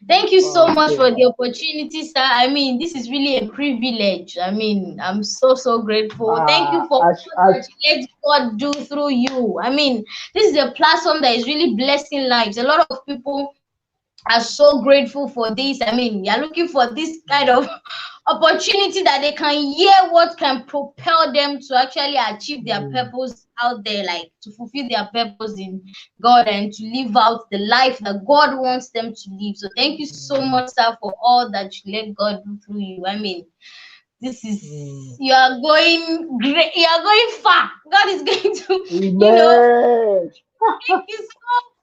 thank you so much Okay. for the opportunity, sir. I mean, this is really a privilege. I mean, I'm so grateful. Thank you for all As that you let God do through you. I mean, this is a platform that is really blessing lives. A lot of people are so grateful for this. I mean, you're looking for this kind of opportunity that they can hear what can propel them to actually achieve their purpose out there, like to fulfill their purpose in God and to live out the life that God wants them to live. So thank you so much, sir, for all that you let God do through you. I mean, this is you are going great, you are going far. God is going to, Amen. take you so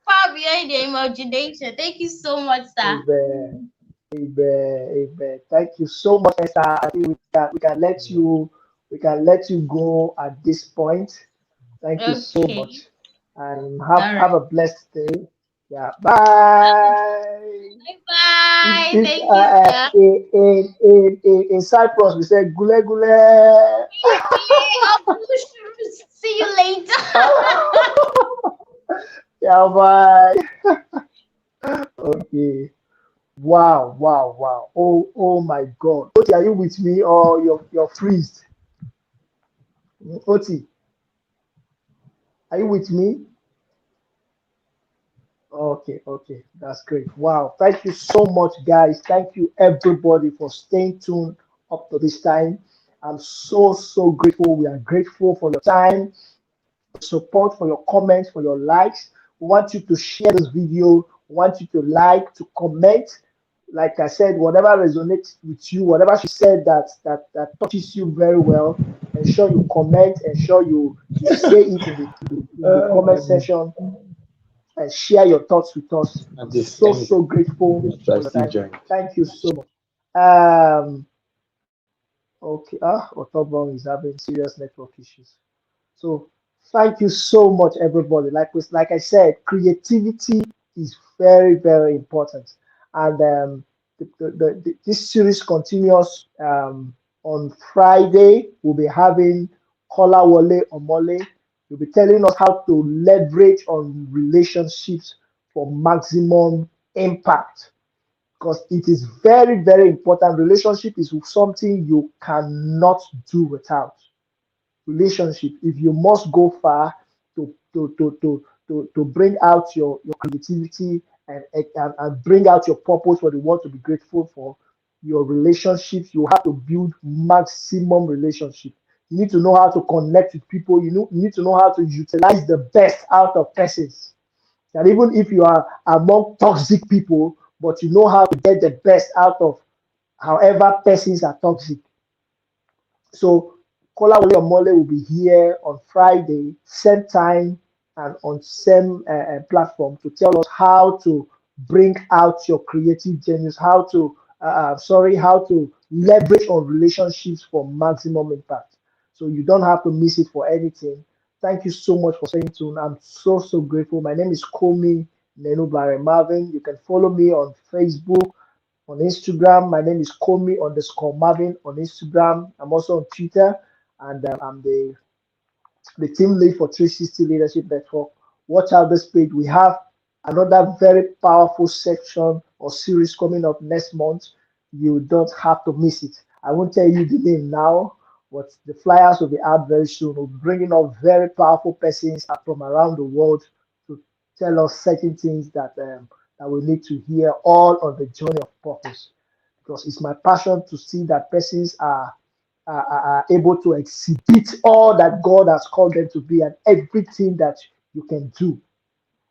far behind your imagination. Thank you so much, sir. Amen. Amen. Amen. Thank you so much, Esther. I think we can let you we can let you go at this point. Thank you so Okay. much, and All have right. a blessed day. Yeah, bye. Bye bye. If Thank you, sir. in Cyprus we say gule gule. See you later. Yeah, bye. Okay. Wow, wow, wow. Oh my God. Oti, are you with me or you're freezed? Oti, are you with me? Okay, okay, that's great. Wow, thank you so much, guys. Thank you, everybody, for staying tuned up to this time. I'm so grateful. We are grateful for your time, support, for your comments, for your likes. We want you to share this video. We want you to like, to comment. Like I said, whatever resonates with you, whatever she said that touches you very well, ensure you comment, ensure you say it in the comment section and share your thoughts with us. And I'm this, so grateful I for your still time. join. Thank you so much. Okay, Otobong is having serious network issues. So thank you so much, everybody. Like I said, creativity is very important, and this series continues on Friday. We'll be having Kola Wole Omole. You'll be telling us how to leverage on relationships for maximum impact because it is very important. Relationship is something you cannot do without relationship. If you must go far to bring out your creativity and bring out your purpose, what you want to be grateful for, your relationships, you have to build maximum relationship. You need to know how to connect with people. You need to know how to utilize the best out of persons. And even if you are among toxic people, but you know how to get the best out of however persons are toxic. So Kola Wole Omole will be here on Friday, same time and on same platform to tell us how to bring out your creative genius, how to leverage on relationships for maximum impact. So you don't have to miss it for anything. Thank you so much for staying tuned. I'm so grateful. My name is Komi Nenubare Marvin. You can follow me on Facebook, on Instagram. My name is Komi_Marvin on Instagram. I'm also on Twitter, and I'm the team lead for 360 Leadership Network. Watch out this page. We have another very powerful section or series coming up next month. You don't have to miss it. I won't tell you the name now, but the flyers will be out very soon. We'll be bringing up very powerful persons from around the world to tell us certain things that we need to hear, all on the journey of purpose. Because it's my passion to see that persons are able to exhibit all that God has called them to be and everything that you can do.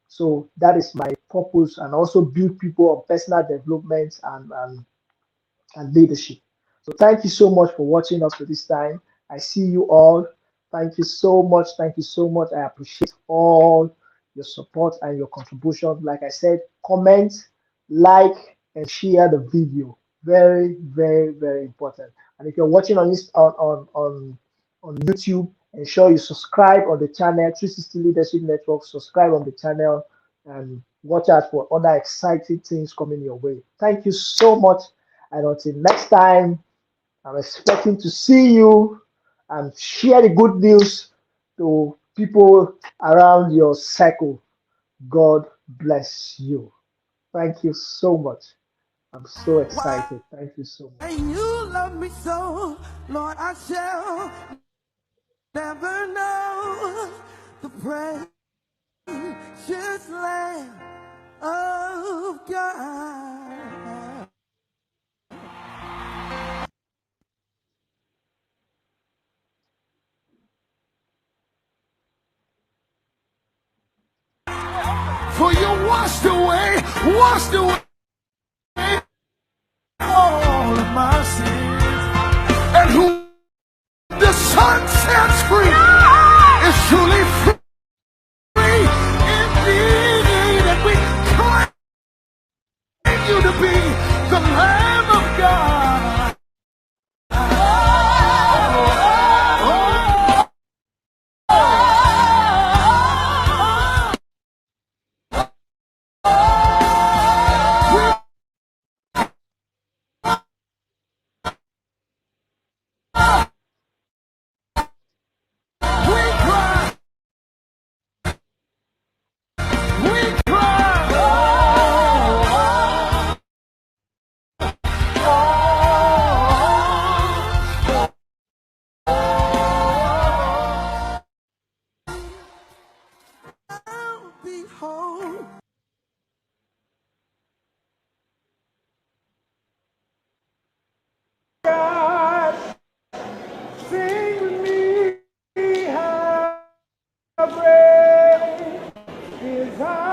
So that is my purpose, and also build people on personal development and leadership. So thank you so much for watching us for this time. I see you all. Thank you so much. Thank you so much. I appreciate all your support and your contribution. Like I said, comment, like, and share the video. Very important. And if you're watching on this on YouTube, ensure you subscribe on the channel 360 Leadership Network. Subscribe on the channel and watch out for other exciting things coming your way. Thank you so much. And until next time, I'm expecting to see you and share the good news to people around your circle. God bless you. Thank you so much. I'm so Why excited. Thank you so much. you love me so, Lord, I shall never know the precious Lamb of God. For you washed away all of my sins. And who the Son sets free is truly free indeed. And we claim you to be the Lamb of God. sweet home. God, sing with me, how great is our